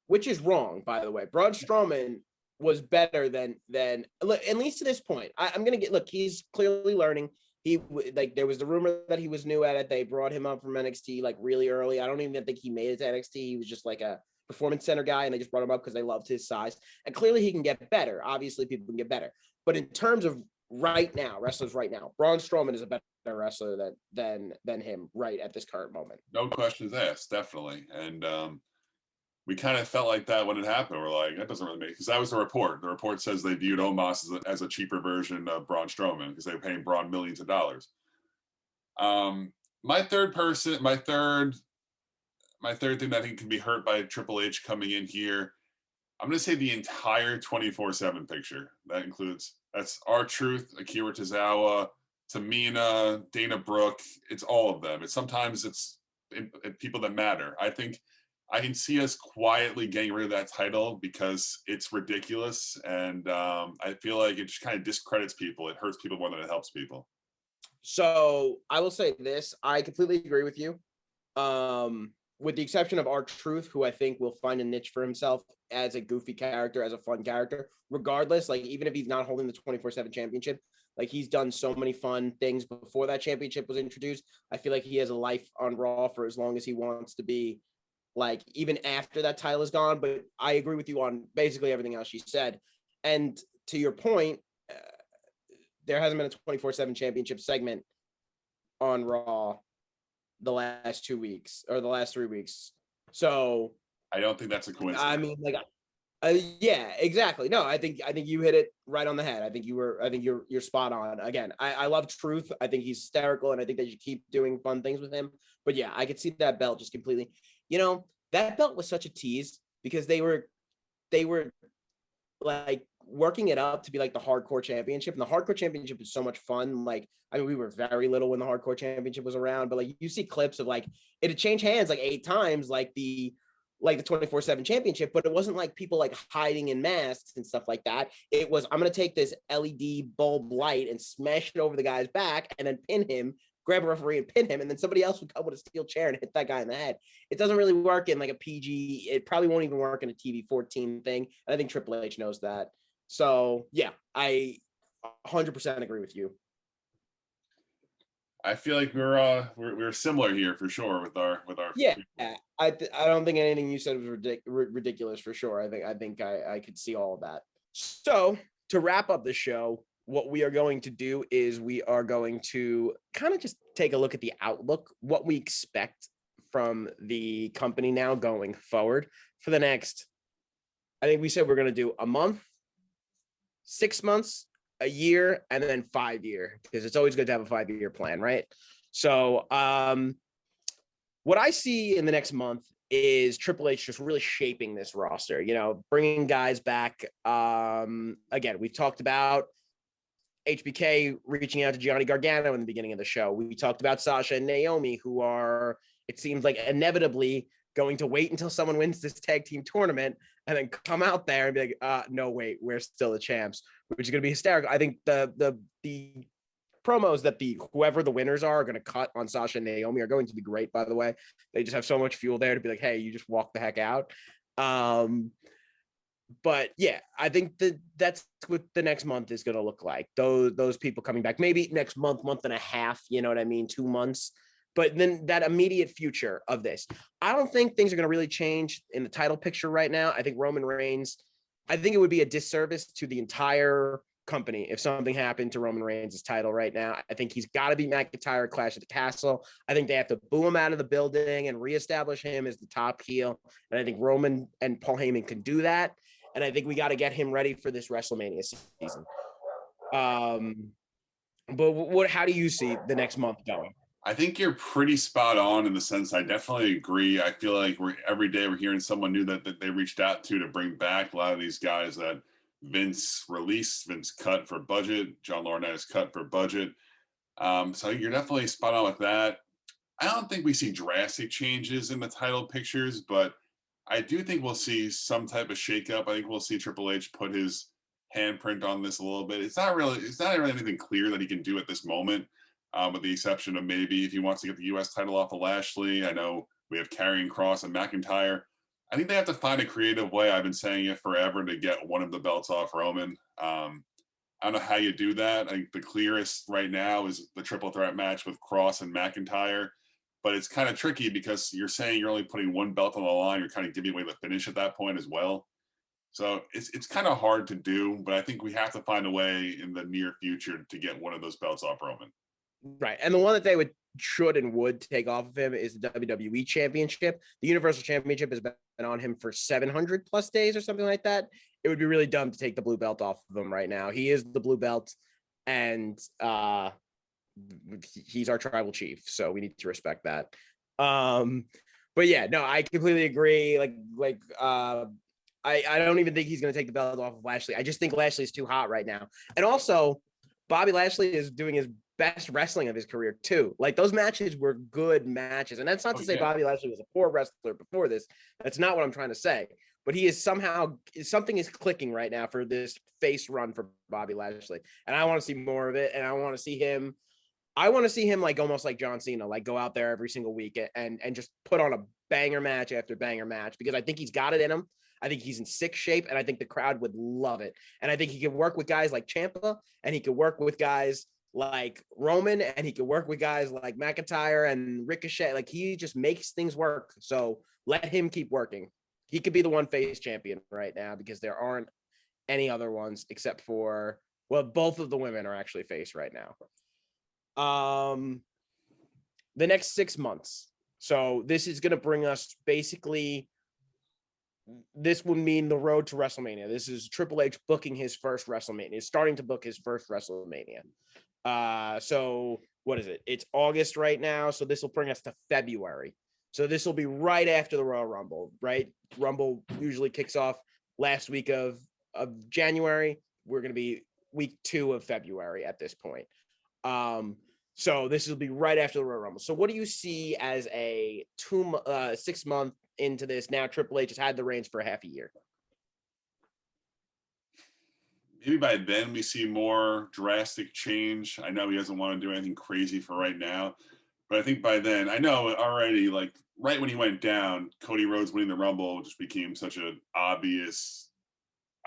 [SPEAKER 1] Which is wrong, by the way. Braun Strowman was better than at least to this point. I'm gonna look. He's clearly learning. He like there was the rumor that he was new at it. They brought him up from NXT like really early. I don't even think he made it to NXT. He was just like a performance center guy, and they just brought him up because they loved his size. And clearly he can get better. Obviously, people can get better. But in terms of right now, wrestlers right now, Braun Strowman is a better wrestler than him right at this current moment.
[SPEAKER 2] No questions asked, definitely. And we kind of felt like that when it happened. We're like, that doesn't really make, because that was the report. The report says they viewed Omos as a cheaper version of Braun Strowman because they were paying Braun millions of dollars. My third thing that I think can be hurt by Triple H coming in here, I'm going to say the entire 24/7 picture. That's R-Truth, Akira Tozawa, Tamina, Dana Brooke. It's all of them. Sometimes it's people that matter. I think I can see us quietly getting rid of that title because it's ridiculous. And I feel like it just kind of discredits people. It hurts people more than it helps people.
[SPEAKER 1] So I will say this. I completely agree with you. With the exception of R-Truth, who I think will find a niche for himself as a goofy character, as a fun character, regardless, like even if he's not holding the 24/7 championship, like he's done so many fun things before that championship was introduced. I feel like he has a life on Raw for as long as he wants to be, like even after that title is gone. But I agree with you on basically everything else you said. And to your point, there hasn't been a 24/7 championship segment on Raw the last 2 weeks or the last 3 weeks. So
[SPEAKER 2] I don't think that's a coincidence.
[SPEAKER 1] I mean, like, yeah, exactly. No, I think you hit it right on the head. I think you're spot on. Again, I love Truth. I think he's hysterical, and I think they should keep doing fun things with him. But yeah, I could see that belt just completely. You know, that belt was such a tease because they were like working it up to be like the Hardcore Championship, and the Hardcore Championship is so much fun. Like, I mean, we were very little when the Hardcore Championship was around, but like you see clips of like it had changed hands like 8 times, like the 24/7 championship, but it wasn't like people like hiding in masks and stuff like that. It was, I'm going to take this LED bulb light and smash it over the guy's back and then pin him, grab a referee and pin him. And then somebody else would come with a steel chair and hit that guy in the head. It doesn't really work in like a PG. It probably won't even work in a TV 14 thing. And I think Triple H knows that. So yeah, I 100% agree with you.
[SPEAKER 2] I feel like we're similar here for sure with our
[SPEAKER 1] Yeah, I don't think anything you said was ridiculous for sure. I could see all of that. So to wrap up the show, what we are going to do is we are going to kind of just take a look at the outlook, what we expect from the company now going forward for the next. I think we said we're going to do a month, 6 months, a year, and then 5 year, because it's always good to have a 5 year plan, right? So what I see in the next month is Triple H just really shaping this roster, bringing guys back. Again, we've talked about HBK reaching out to Johnny Gargano in the beginning of the show. We talked about Sasha and Naomi, who are, it seems like, inevitably going to wait until someone wins this tag team tournament and then come out there and be like, no, wait, we're still the champs, which is going to be hysterical. I think the promos that whoever the winners are going to cut on Sasha and Naomi are going to be great, by the way. They just have so much fuel there to be like, hey, you just walk the heck out. But yeah, I think that's what the next month is going to look like. Those people coming back, maybe next month and a half, you know what I mean? 2 months. But then that immediate future of this, I don't think things are going to really change in the title picture right now. I think Roman Reigns, I think it would be a disservice to the entire company if something happened to Roman Reigns' title right now. I think he's got to beat McIntyre at Clash at the Castle. I think they have to boo him out of the building and reestablish him as the top heel. And I think Roman and Paul Heyman can do that. And I think we got to get him ready for this WrestleMania season. But how do you see the next month going?
[SPEAKER 2] I think you're pretty spot on in the sense I definitely agree. I feel like every day we're hearing someone new that they reached out to bring back a lot of these guys that Vince released, Vince cut for budget, John Laurinaitis cut for budget. So you're definitely spot on with that. I don't think we see drastic changes in the title pictures, but I do think we'll see some type of shakeup. I think we'll see Triple H put his handprint on this a little bit. It's not really anything clear that he can do at this moment. With the exception of maybe if he wants to get the U.S. title off of Lashley. I know we have Karrion Kross and McIntyre. I think they have to find a creative way. I've been saying it forever to get one of the belts off Roman. I don't know how you do that. I think the clearest right now is the triple threat match with Kross and McIntyre. But it's kind of tricky because you're saying you're only putting one belt on the line. You're kind of giving away the finish at that point as well. So it's kind of hard to do, but I think we have to find a way in the near future to get one of those belts off Roman.
[SPEAKER 1] Right. And the one that they should and would take off of him is the WWE Championship. The Universal Championship has been on him for 700 plus days or something like that. It would be really dumb to take the blue belt off of him right now. He is the blue belt, and he's our tribal chief, so we need to respect that. But yeah, no, I completely agree. I don't even think he's going to take the belt off of Lashley. I just think Lashley is too hot right now. And also, Bobby Lashley is doing his best wrestling of his career too. Like, those matches were good matches. And that's not to say Bobby Lashley was a poor wrestler before this. That's not what I'm trying to say. But he is something is clicking right now for this face run for Bobby Lashley. And I want to see more of it. And I want to see him like almost like John Cena, like go out there every single week and just put on a banger match after banger match, because I think he's got it in him. I think he's in sick shape, and I think the crowd would love it. And I think he can work with guys like Ciampa, and he can work with guys like Roman, and he can work with guys like McIntyre and Ricochet. Like, he just makes things work. So let him keep working. He could be the one face champion right now, because there aren't any other ones except for, well, both of the women are actually face right now. The next 6 months. So this is going to bring us basically, this would mean the road to WrestleMania. This is Triple H booking his first WrestleMania, starting to book his first WrestleMania. So what is it? It's August right now. So this will bring us to February. So this will be right after the Royal Rumble, right? Rumble usually kicks off last week of January. We're going to be week 2 of February at this point. So this will be right after the Royal Rumble. So what do you see as a 6 month into this? Now Triple H has had the reins for a half a year.
[SPEAKER 2] Maybe by then we see more drastic change. I know he doesn't want to do anything crazy for right now, but I think by then, I know already, like right when he went down, Cody Rhodes winning the Rumble just became such an obvious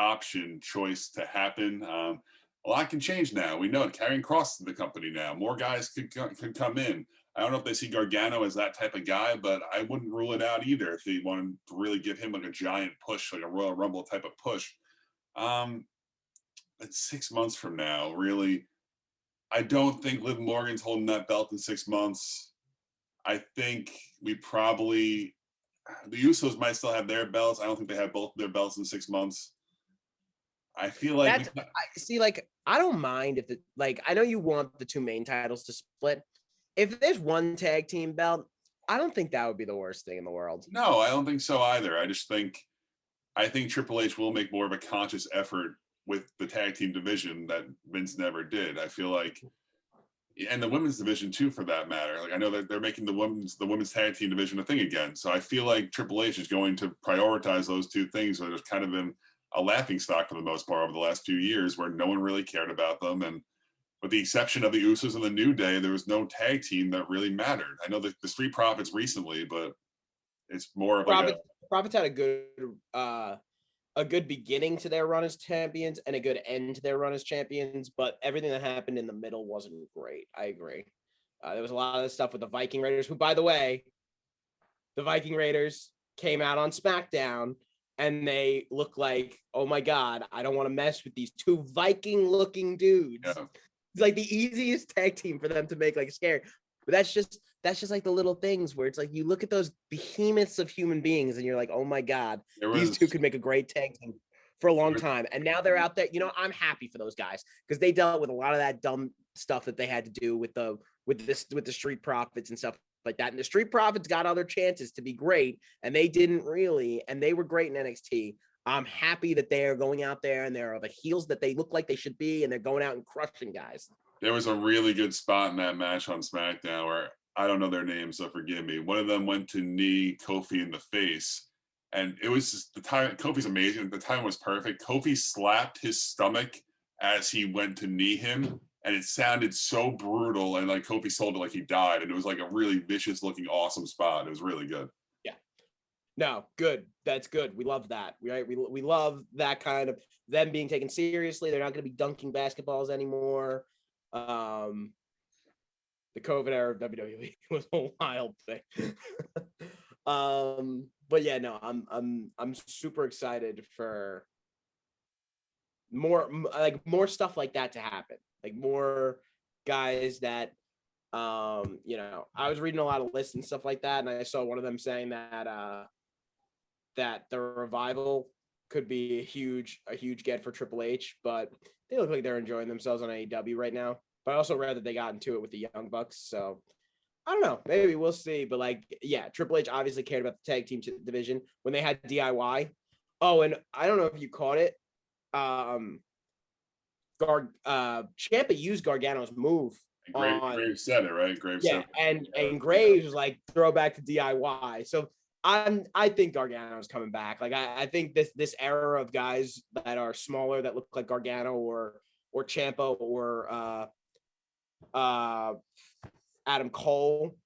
[SPEAKER 2] option choice to happen. A lot can change now. We know Karrion Kross is the company now. More guys could come in. I don't know if they see Gargano as that type of guy, but I wouldn't rule it out either if they wanted to really give him like a giant push, like a Royal Rumble type of push. It's 6 months from now, really. I don't think Liv Morgan's holding that belt in 6 months. I think the Usos might still have their belts. I don't think they have both their belts in 6 months. I feel like
[SPEAKER 1] I don't mind if I know you want the two main titles to split. If there's one tag team belt, I don't think that would be the worst thing in the world.
[SPEAKER 2] No, I don't think so either. I think Triple H will make more of a conscious effort with the tag team division that Vince never did. I feel like, and the women's division too, for that matter. Like I know that they're making the women's tag team division a thing again. So I feel like Triple H is going to prioritize those two things that have kind of been a laughing stock for the most part over the last few years, where no one really cared about them. And with the exception of the Usos and the New Day, there was no tag team that really mattered. I know the Street Profits recently, but it's more of like
[SPEAKER 1] Profits had a good beginning to their run as champions and a good end to their run as champions, but everything that happened in the middle wasn't great. I agree. There was a lot of this stuff with the Viking Raiders, who, by the way, the Viking Raiders came out on SmackDown and they look like, oh my God, I don't want to mess with these two Viking looking dudes. Yeah. It's like the easiest tag team for them to make like scary. But that's just like the little things where it's like you look at those behemoths of human beings and you're like, oh my God, these two could make a great tag team for a long time. And now they're out there. You know, I'm happy for those guys because they dealt with a lot of that dumb stuff that they had to do with the Street Profits and stuff like that. And the Street Profits got other chances to be great, and they didn't really, and they were great in NXT. I'm happy that they are going out there and they're the heels that they look like they should be, and they're going out and crushing guys.
[SPEAKER 2] There was a really good spot in that match on SmackDown where I don't know their names, so forgive me. One of them went to knee Kofi in the face, and it was just the time. Kofi's amazing. The time was perfect. Kofi slapped his stomach as he went to knee him, and it sounded so brutal. And like Kofi sold it like he died, and it was like a really vicious looking, awesome spot. It was really good.
[SPEAKER 1] No, good. That's good. We love that. Right? We love that kind of them being taken seriously. They're not going to be dunking basketballs anymore. The COVID era of WWE was a wild thing. But yeah, no, I'm super excited for more stuff like that to happen. Like more guys that you know, I was reading a lot of lists and stuff like that, and I saw one of them saying that that the Revival could be a huge get for Triple H, but they look like they're enjoying themselves on AEW right now. But I also read that they got into it with the Young Bucks, so I don't know. Maybe we'll see. But like, yeah, Triple H obviously cared about the tag team division when they had DIY. Oh, and I don't know if you caught it. Ciampa used Gargano's move.
[SPEAKER 2] Graves said it, right? Graves said
[SPEAKER 1] it. And Graves was like throwback to DIY. So I think Gargano's coming back. Like I think this era of guys that are smaller that look like Gargano or Ciampa or Adam Cole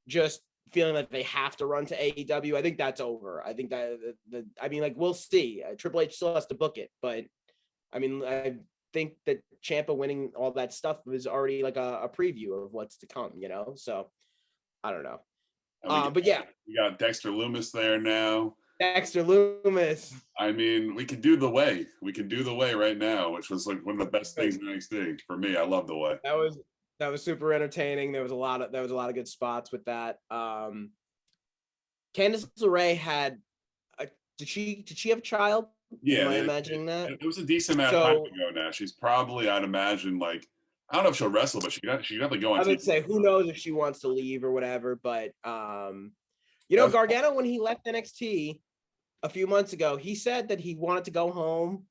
[SPEAKER 1] just feeling like they have to run to AEW. I think that's over. I think that I mean, like, we'll see. Triple H still has to book it, but I mean, I think that Ciampa winning all that stuff was already like a preview of what's to come, you know? So I don't know. But yeah,
[SPEAKER 2] we got Dexter Lumis there now.
[SPEAKER 1] Dexter Lumis.
[SPEAKER 2] I mean, we can do the way. We can do the way right now, which was like one of the best things in NXT for me. I love the way.
[SPEAKER 1] That was super entertaining. There was a lot of good spots with that. Candice LeRae had did she have a child?
[SPEAKER 2] Yeah,
[SPEAKER 1] am I imagining that?
[SPEAKER 2] It was a decent amount of time ago now. She's probably, I'd imagine, like, I don't know if she'll wrestle, but she definitely go on.
[SPEAKER 1] I would say, who knows if she wants to leave or whatever. But you know, Gargano, when he left NXT a few months ago, he said that he wanted to go home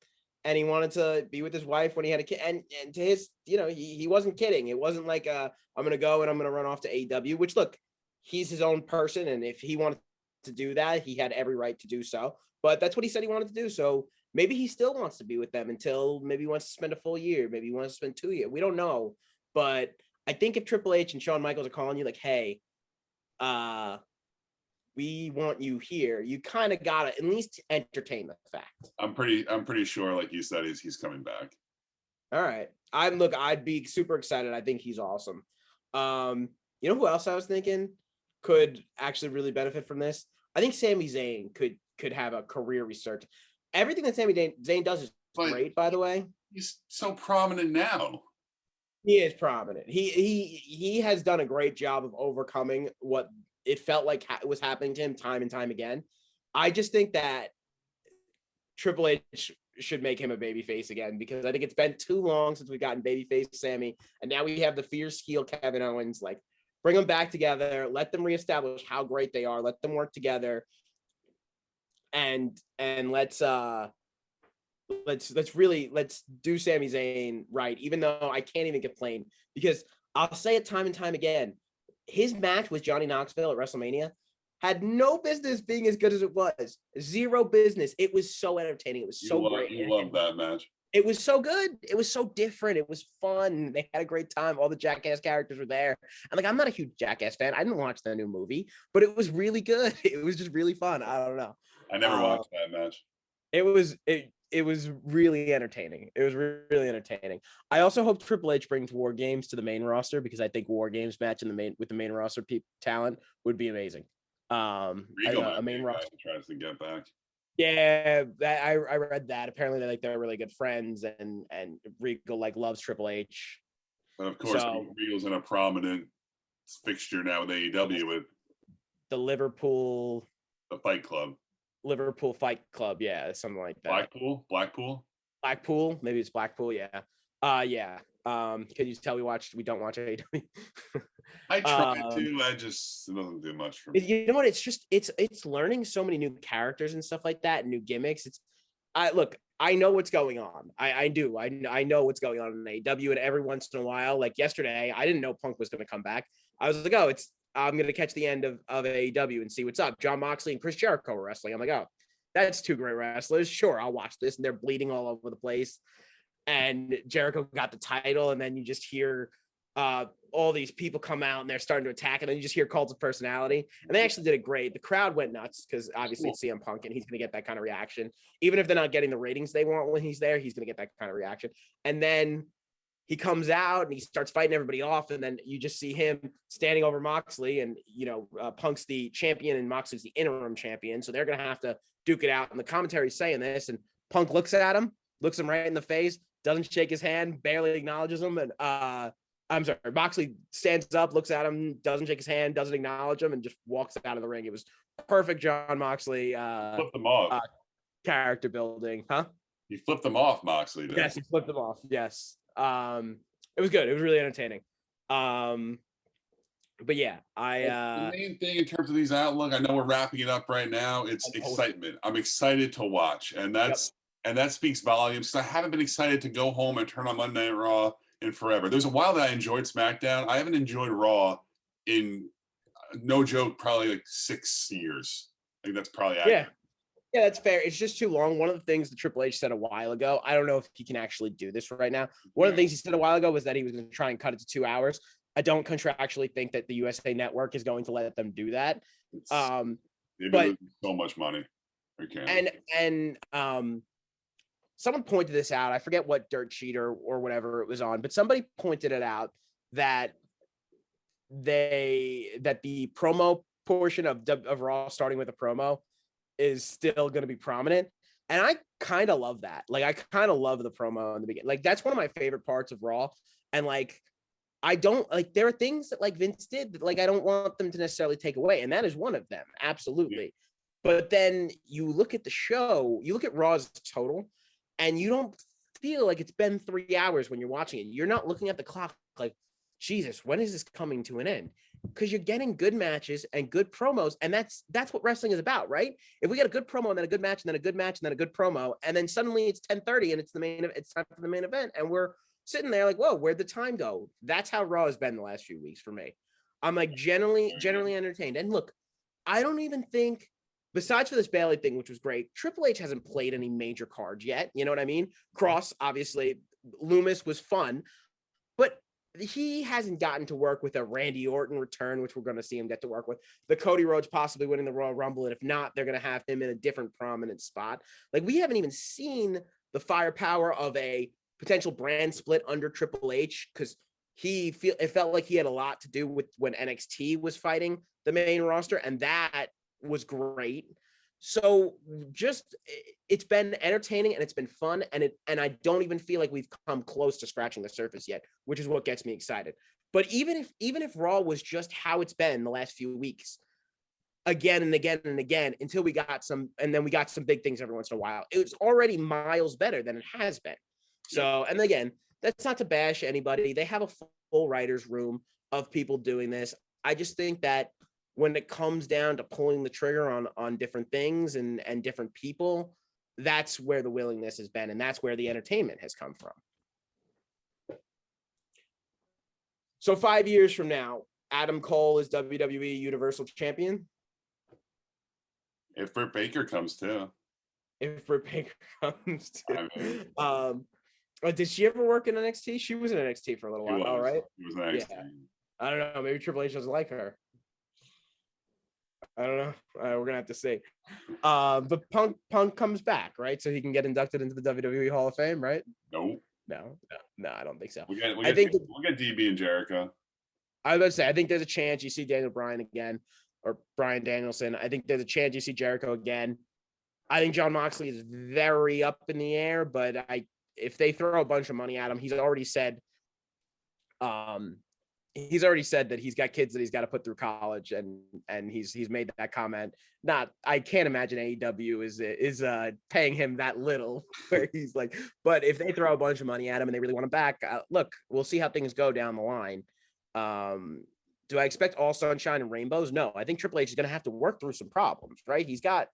[SPEAKER 1] and he wanted to be with his wife when he had a kid. And to his, you know, he wasn't kidding. It wasn't like I'm gonna go and I'm gonna run off to AEW. Which, look, he's his own person, and if he wanted to do that, he had every right to do so. But that's what he said he wanted to do. So maybe he still wants to be with them until maybe he wants to spend a full year. Maybe he wants to spend 2 years. We don't know. But I think if Triple H and Shawn Michaels are calling you like, hey, we want you here, you kind of gotta at least entertain the fact.
[SPEAKER 2] I'm pretty sure, like you said, he's coming back.
[SPEAKER 1] All right. I'd be super excited. I think he's awesome. You know who else I was thinking could actually really benefit from this? I think Sami Zayn could have a career research. Everything that Sami Zayn does is great, by the way.
[SPEAKER 2] He's so prominent now.
[SPEAKER 1] He is prominent. He has done a great job of overcoming what it felt like was happening to him time and time again. I just think that Triple H should make him a babyface again, because I think it's been too long since we've gotten babyface Sammy, and now we have the fierce heel Kevin Owens. Like, bring them back together, let them reestablish how great they are, let them work together, and let's do Sami Zayn right, even though I can't even complain, because I'll say it time and time again. His match with Johnny Knoxville at WrestleMania had no business being as good as it was. Zero business. It was so entertaining. It was so great.
[SPEAKER 2] You love that match.
[SPEAKER 1] It was so good. It was so different. It was fun. They had a great time. All the Jackass characters were there. And like, I'm not a huge Jackass fan. I didn't watch the new movie, but it was really good. It was just really fun. I don't know.
[SPEAKER 2] I never watched that match.
[SPEAKER 1] It was really entertaining. It was really entertaining. I also hope Triple H brings War Games to the main roster, because I think War Games match with the main roster talent would be amazing.
[SPEAKER 2] A main roster tries to get back.
[SPEAKER 1] Yeah, I read that. Apparently, they're really good friends, and Regal loves Triple H.
[SPEAKER 2] But of course, Regal's in a prominent fixture now with AEW with
[SPEAKER 1] the
[SPEAKER 2] Fight Club.
[SPEAKER 1] Liverpool Fight Club, yeah, something like that.
[SPEAKER 2] Blackpool,
[SPEAKER 1] maybe it's Blackpool, yeah. Yeah. Can you tell we don't watch AEW?
[SPEAKER 2] I try to. It doesn't do much for me.
[SPEAKER 1] You know what? It's learning so many new characters and stuff like that, and new gimmicks. I know what's going on. I do. I know what's going on in AEW, and every once in a while, like yesterday, I didn't know Punk was going to come back. I was like, I'm going to catch the end of AEW and see what's up. John Moxley and Chris Jericho were wrestling. I'm like, oh, that's two great wrestlers. Sure, I'll watch this. And they're bleeding all over the place. And Jericho got the title, and then you just hear all these people come out and they're starting to attack, and then you just hear Cult of Personality, and they actually did it great. The crowd went nuts because obviously it's CM Punk, and he's going to get that kind of reaction. Even if they're not getting the ratings they want when he's there, he's going to get that kind of reaction. And then he comes out and he starts fighting everybody off, and then you just see him standing over Moxley, and Punk's the champion and Moxley's the interim champion, so they're going to have to duke it out. And the commentary's saying this, and Punk looks him right in the face, doesn't shake his hand, barely acknowledges him, and I'm sorry, Moxley stands up, looks at him, doesn't shake his hand, doesn't acknowledge him, and just walks out of the ring. It was perfect John Moxley
[SPEAKER 2] flipped them off.
[SPEAKER 1] Character building, huh?
[SPEAKER 2] He flipped them off, Moxley did.
[SPEAKER 1] Yes, he flipped them off. Yes. It was good. It was really entertaining. But yeah,
[SPEAKER 2] the main thing in terms of these outlook, I know we're wrapping it up right now. It's excitement. I'm excited to watch, and that speaks volumes. So I haven't been excited to go home and turn on Monday Night Raw in forever. There's a while that I enjoyed SmackDown. I haven't enjoyed Raw in, no joke, probably like 6 years. I think that's probably accurate.
[SPEAKER 1] Yeah, that's fair. It's just too long. One of the things that Triple H said a while ago, I don't know if he can actually do this right now. One of the things he said a while ago was that he was going to try and cut it to 2 hours. I don't contractually think that the USA Network is going to let them do that.
[SPEAKER 2] But so much money.
[SPEAKER 1] And someone pointed this out. I forget what dirt sheet or whatever it was on, but somebody pointed it out that the promo portion of Raw, starting with a promo, is still going to be prominent. And I kind of love that. Like, I kind of love the promo in the beginning. Like, that's one of my favorite parts of Raw. And I don't there are things that Vince did that I don't want them to necessarily take away. And that is one of them. Absolutely. Yeah. But then you look at the show, you look at Raw's total, and you don't feel like it's been 3 hours when you're watching it. You're not looking at the clock like, Jesus, when is this coming to an end? Because you're getting good matches and good promos, and that's what wrestling is about, right? If we get a good promo and then a good match and then a good match and then a good promo, and then suddenly it's 10:30 and it's time for the main event, and we're sitting there like, whoa, where'd the time go? That's how Raw has been the last few weeks for me. I'm generally entertained. And look, I don't even think, besides for this Bayley thing, which was great, Triple H hasn't played any major cards yet. You know what I mean? Cross, obviously, Loomis was fun, but he hasn't gotten to work with a Randy Orton return, which we're going to see him get to work with. The Cody Rhodes possibly winning the Royal Rumble, and if not, they're going to have him in a different prominent spot. Like, we haven't even seen the firepower of a potential brand split under Triple H, because it felt like he had a lot to do with when NXT was fighting the main roster, and that was great. So just, it's been entertaining and it's been fun, and I don't even feel like we've come close to scratching the surface yet, which is what gets me excited. But even if Raw was just how it's been the last few weeks, again and again and again, until we got some big things every once in a while, it was already miles better than it has been. So, and again, that's not to bash anybody. They have a full writers' room of people doing this. I just think that when it comes down to pulling the trigger on different things and different people, that's where the willingness has been, and that's where the entertainment has come from. So 5 years from now, Adam Cole is WWE Universal Champion.
[SPEAKER 2] If Britt Baker comes too.
[SPEAKER 1] Did she ever work in NXT? She was in NXT for a little while, right?
[SPEAKER 2] She was in NXT.
[SPEAKER 1] Yeah. I don't know. Maybe Triple H doesn't like her. I don't know. We're gonna have to see. But Punk comes back, right? So he can get inducted into the WWE Hall of Fame, right?
[SPEAKER 2] No,
[SPEAKER 1] I don't think so.
[SPEAKER 2] We'll get DB and Jericho.
[SPEAKER 1] I was about to say, I think there's a chance you see Daniel Bryan again, or Bryan Danielson. I think there's a chance you see Jericho again. I think Jon Moxley is very up in the air, but if they throw a bunch of money at him, he's already said that he's got kids that he's got to put through college, and he's made that comment. I can't imagine AEW is paying him that little, where he's like, but if they throw a bunch of money at him and they really want him back, look, we'll see how things go down the line. Do I expect all sunshine and rainbows? No, I think Triple H is going to have to work through some problems, right? He's got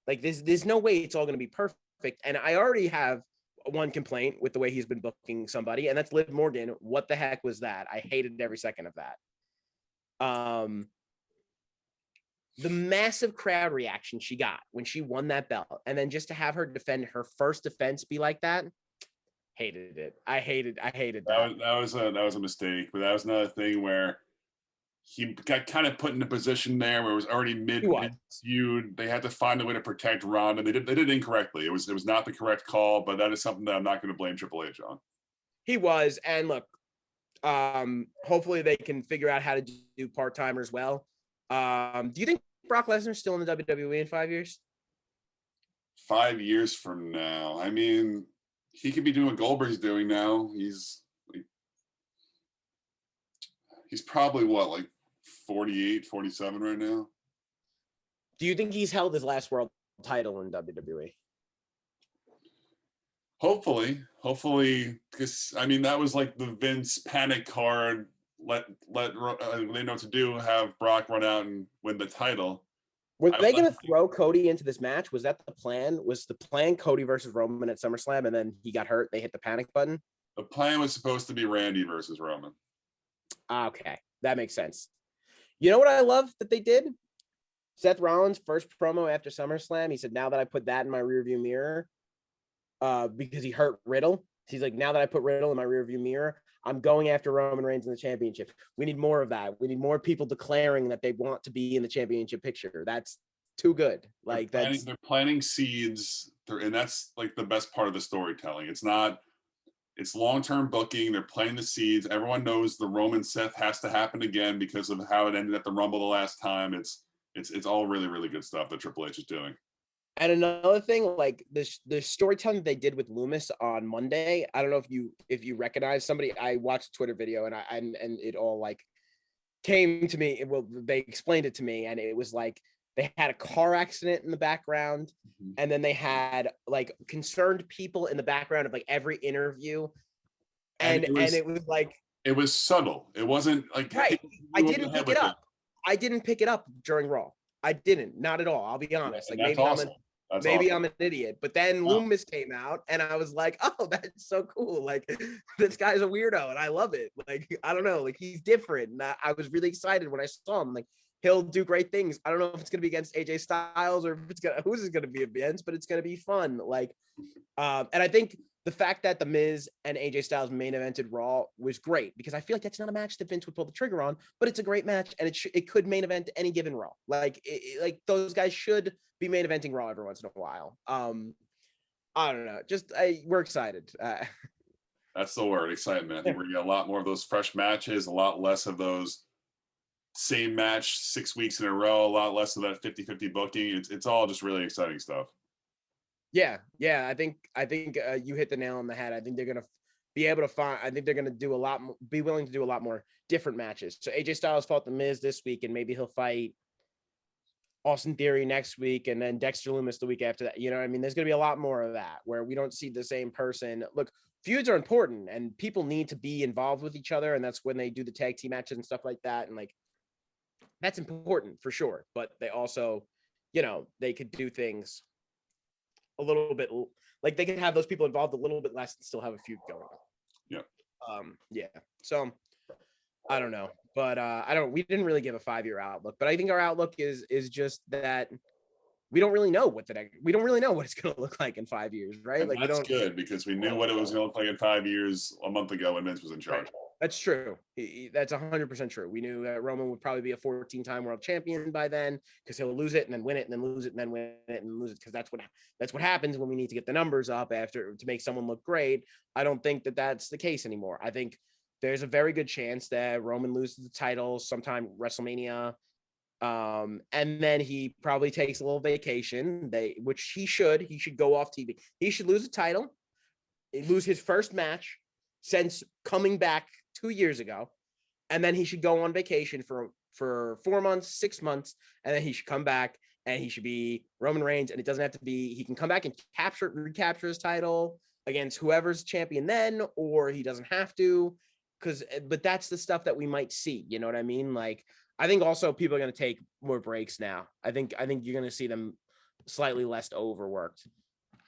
[SPEAKER 1] like this. There's no way it's all going to be perfect. And I already have one complaint with the way he's been booking somebody, and that's Liv Morgan. What the heck was that? I hated every second of that. The massive crowd reaction she got when she won that belt, and then just to have her defend her first defense be like that, hated it. I hated that.
[SPEAKER 2] That was a mistake, but that was another thing where he got kind of put in a position there where it was already mid-feud. They had to find a way to protect Ronda. They did it incorrectly. It was not the correct call, but that is something that I'm not going to blame Triple H on.
[SPEAKER 1] He was, and look, hopefully they can figure out how to do part-timers well. Do you think Brock Lesnar's still in the WWE in 5 years?
[SPEAKER 2] 5 years from now, I mean, he could be doing what Goldberg's doing now. He's probably like 48, 47 right now.
[SPEAKER 1] Do you think he's held his last world title in WWE?
[SPEAKER 2] Hopefully, because I mean that was like the Vince panic card. Let they know what to do. Have Brock run out and win the title.
[SPEAKER 1] Were they going to throw Cody into this match? Was that the plan? Was the plan Cody versus Roman at SummerSlam, and then he got hurt? They hit the panic button.
[SPEAKER 2] The plan was supposed to be Randy versus Roman.
[SPEAKER 1] Okay, that makes sense. You know what I love that they did? Seth Rollins' first promo after SummerSlam, he said, "Now that I put that in my rearview mirror, because he hurt Riddle, he's like, now that I put Riddle in my rearview mirror, I'm going after Roman Reigns in the championship. We need more of that. We need more people declaring that they want to be in the championship picture. That's too good. Like they're
[SPEAKER 2] planting seeds, and that's like the best part of the storytelling. It's long-term booking. They're planting the seeds. Everyone knows the Roman Seth has to happen again because of how it ended at the Rumble the last time. It's all really, really good stuff that Triple H is doing.
[SPEAKER 1] And another thing, like the storytelling they did with Loomis on Monday, I don't know if you recognize somebody. I watched a Twitter video and it all like came to me. Well, they explained it to me, and it was like they had a car accident in the background, and then they had like concerned people in the background of like every interview, and it was like
[SPEAKER 2] it was subtle. It wasn't like
[SPEAKER 1] right. I didn't pick it up. I didn't pick it up during Raw. I didn't, not at all. I'll be honest. Like maybe I'm an idiot. But then Loomis came out, and I was like, oh, that's so cool. Like this guy's a weirdo, and I love it. Like I don't know, like he's different. And I was really excited when I saw him. Like he'll do great things. I don't know if it's gonna be against AJ Styles or if it's who's it gonna be against, but it's gonna be fun. Like, and I think the fact that The Miz and AJ Styles main evented Raw was great because I feel like that's not a match that Vince would pull the trigger on, but it's a great match and it could main event any given Raw. Like like those guys should be main eventing Raw every once in a while. I don't know, just we're excited.
[SPEAKER 2] That's the word, excitement. I think we're gonna get a lot more of those fresh matches, a lot less of those same match 6 weeks in a row, a lot less of that 50-50 booking. It's all just really exciting stuff.
[SPEAKER 1] Yeah, I think you hit the nail on the head. I think they're gonna be able to find. I think they're gonna do a lot, be willing to do a lot more different matches. So AJ Styles fought The Miz this week, and maybe he'll fight Austin Theory next week, and then Dexter Lumis the week after that. You know what I mean? There's gonna be a lot more of that where we don't see the same person. Look, feuds are important, and people need to be involved with each other, and that's when they do the tag team matches and stuff like that. And like that's important for sure. But they also, you know, they could do things a little bit like they can have those people involved a little bit less and still have a feud going on. Yeah. So I don't know, but we didn't really give a 5-year outlook, but I think our outlook is just that we don't really know what we don't really know what it's going to look like in 5 years, right?
[SPEAKER 2] And
[SPEAKER 1] like
[SPEAKER 2] that's good because we knew what it was going to look like in 5 years a month ago when Vince was in charge.
[SPEAKER 1] Right. That's true. That's 100% true. We knew that Roman would probably be a 14-time world champion by then because he'll lose it and then win it and then lose it and then win it and lose it because that's what happens when we need to get the numbers up after to make someone look great. I don't think that that's the case anymore. I think there's a very good chance that Roman loses the title sometime WrestleMania, and then he probably takes a little vacation. Which he should go off TV. He should lose the title, lose his first match since coming back 2 years ago, and then he should go on vacation for 4 months, 6 months, and then he should come back and he should be Roman Reigns. And it doesn't have to be, he can come back and recapture his title against whoever's champion then, or he doesn't have to, but that's the stuff that we might see. You know what I mean? Like, I think also people are going to take more breaks now. I think you're going to see them slightly less overworked,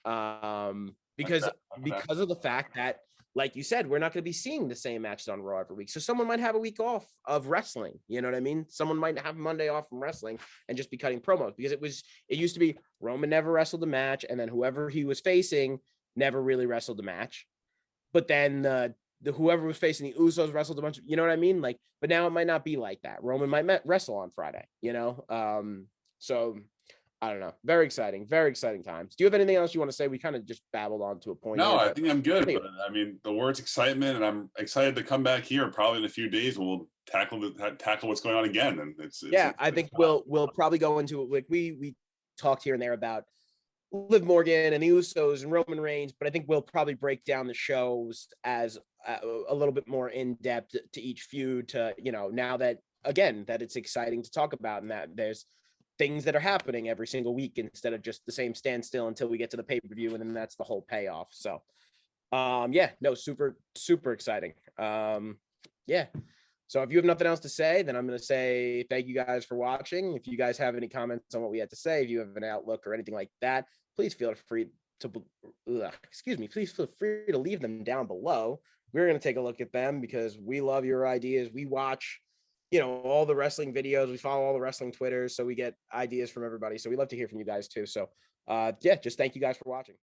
[SPEAKER 1] because of the fact that, like you said, we're not going to be seeing the same matches on Raw every week. So someone might have a week off of wrestling. You know what I mean? Someone might have Monday off from wrestling and just be cutting promos because it used to be Roman never wrestled a match, and then whoever he was facing never really wrestled the match. But then the whoever was facing the Usos wrestled a bunch of, you know what I mean? Like, but now it might not be like that. Roman might wrestle on Friday, you know? So I don't know. Very exciting times. Do you have anything else you want to say? We kind of just babbled on to a point.
[SPEAKER 2] No, I think I'm good. But I mean, the word's excitement, and I'm excited to come back here. Probably in a few days, we'll tackle what's going on again. And it's
[SPEAKER 1] I think we'll probably go into it. Like we talked here and there about Liv Morgan and the Usos and Roman Reigns, but I think we'll probably break down the shows as a little bit more in depth to each feud. To, you know, now that again that it's exciting to talk about and that there's things that are happening every single week instead of just the same standstill until we get to the pay-per-view, and then that's the whole payoff. So super exciting. So if you have nothing else to say, then I'm going to say thank you guys for watching. If you guys have any comments on what we had to say, if you have an outlook or anything like that, please feel free to leave them down below. We're going to take a look at them because we love your ideas. We watch, you know, all the wrestling videos. We follow all the wrestling Twitters, so we get ideas from everybody. So we love to hear from you guys too. So just thank you guys for watching.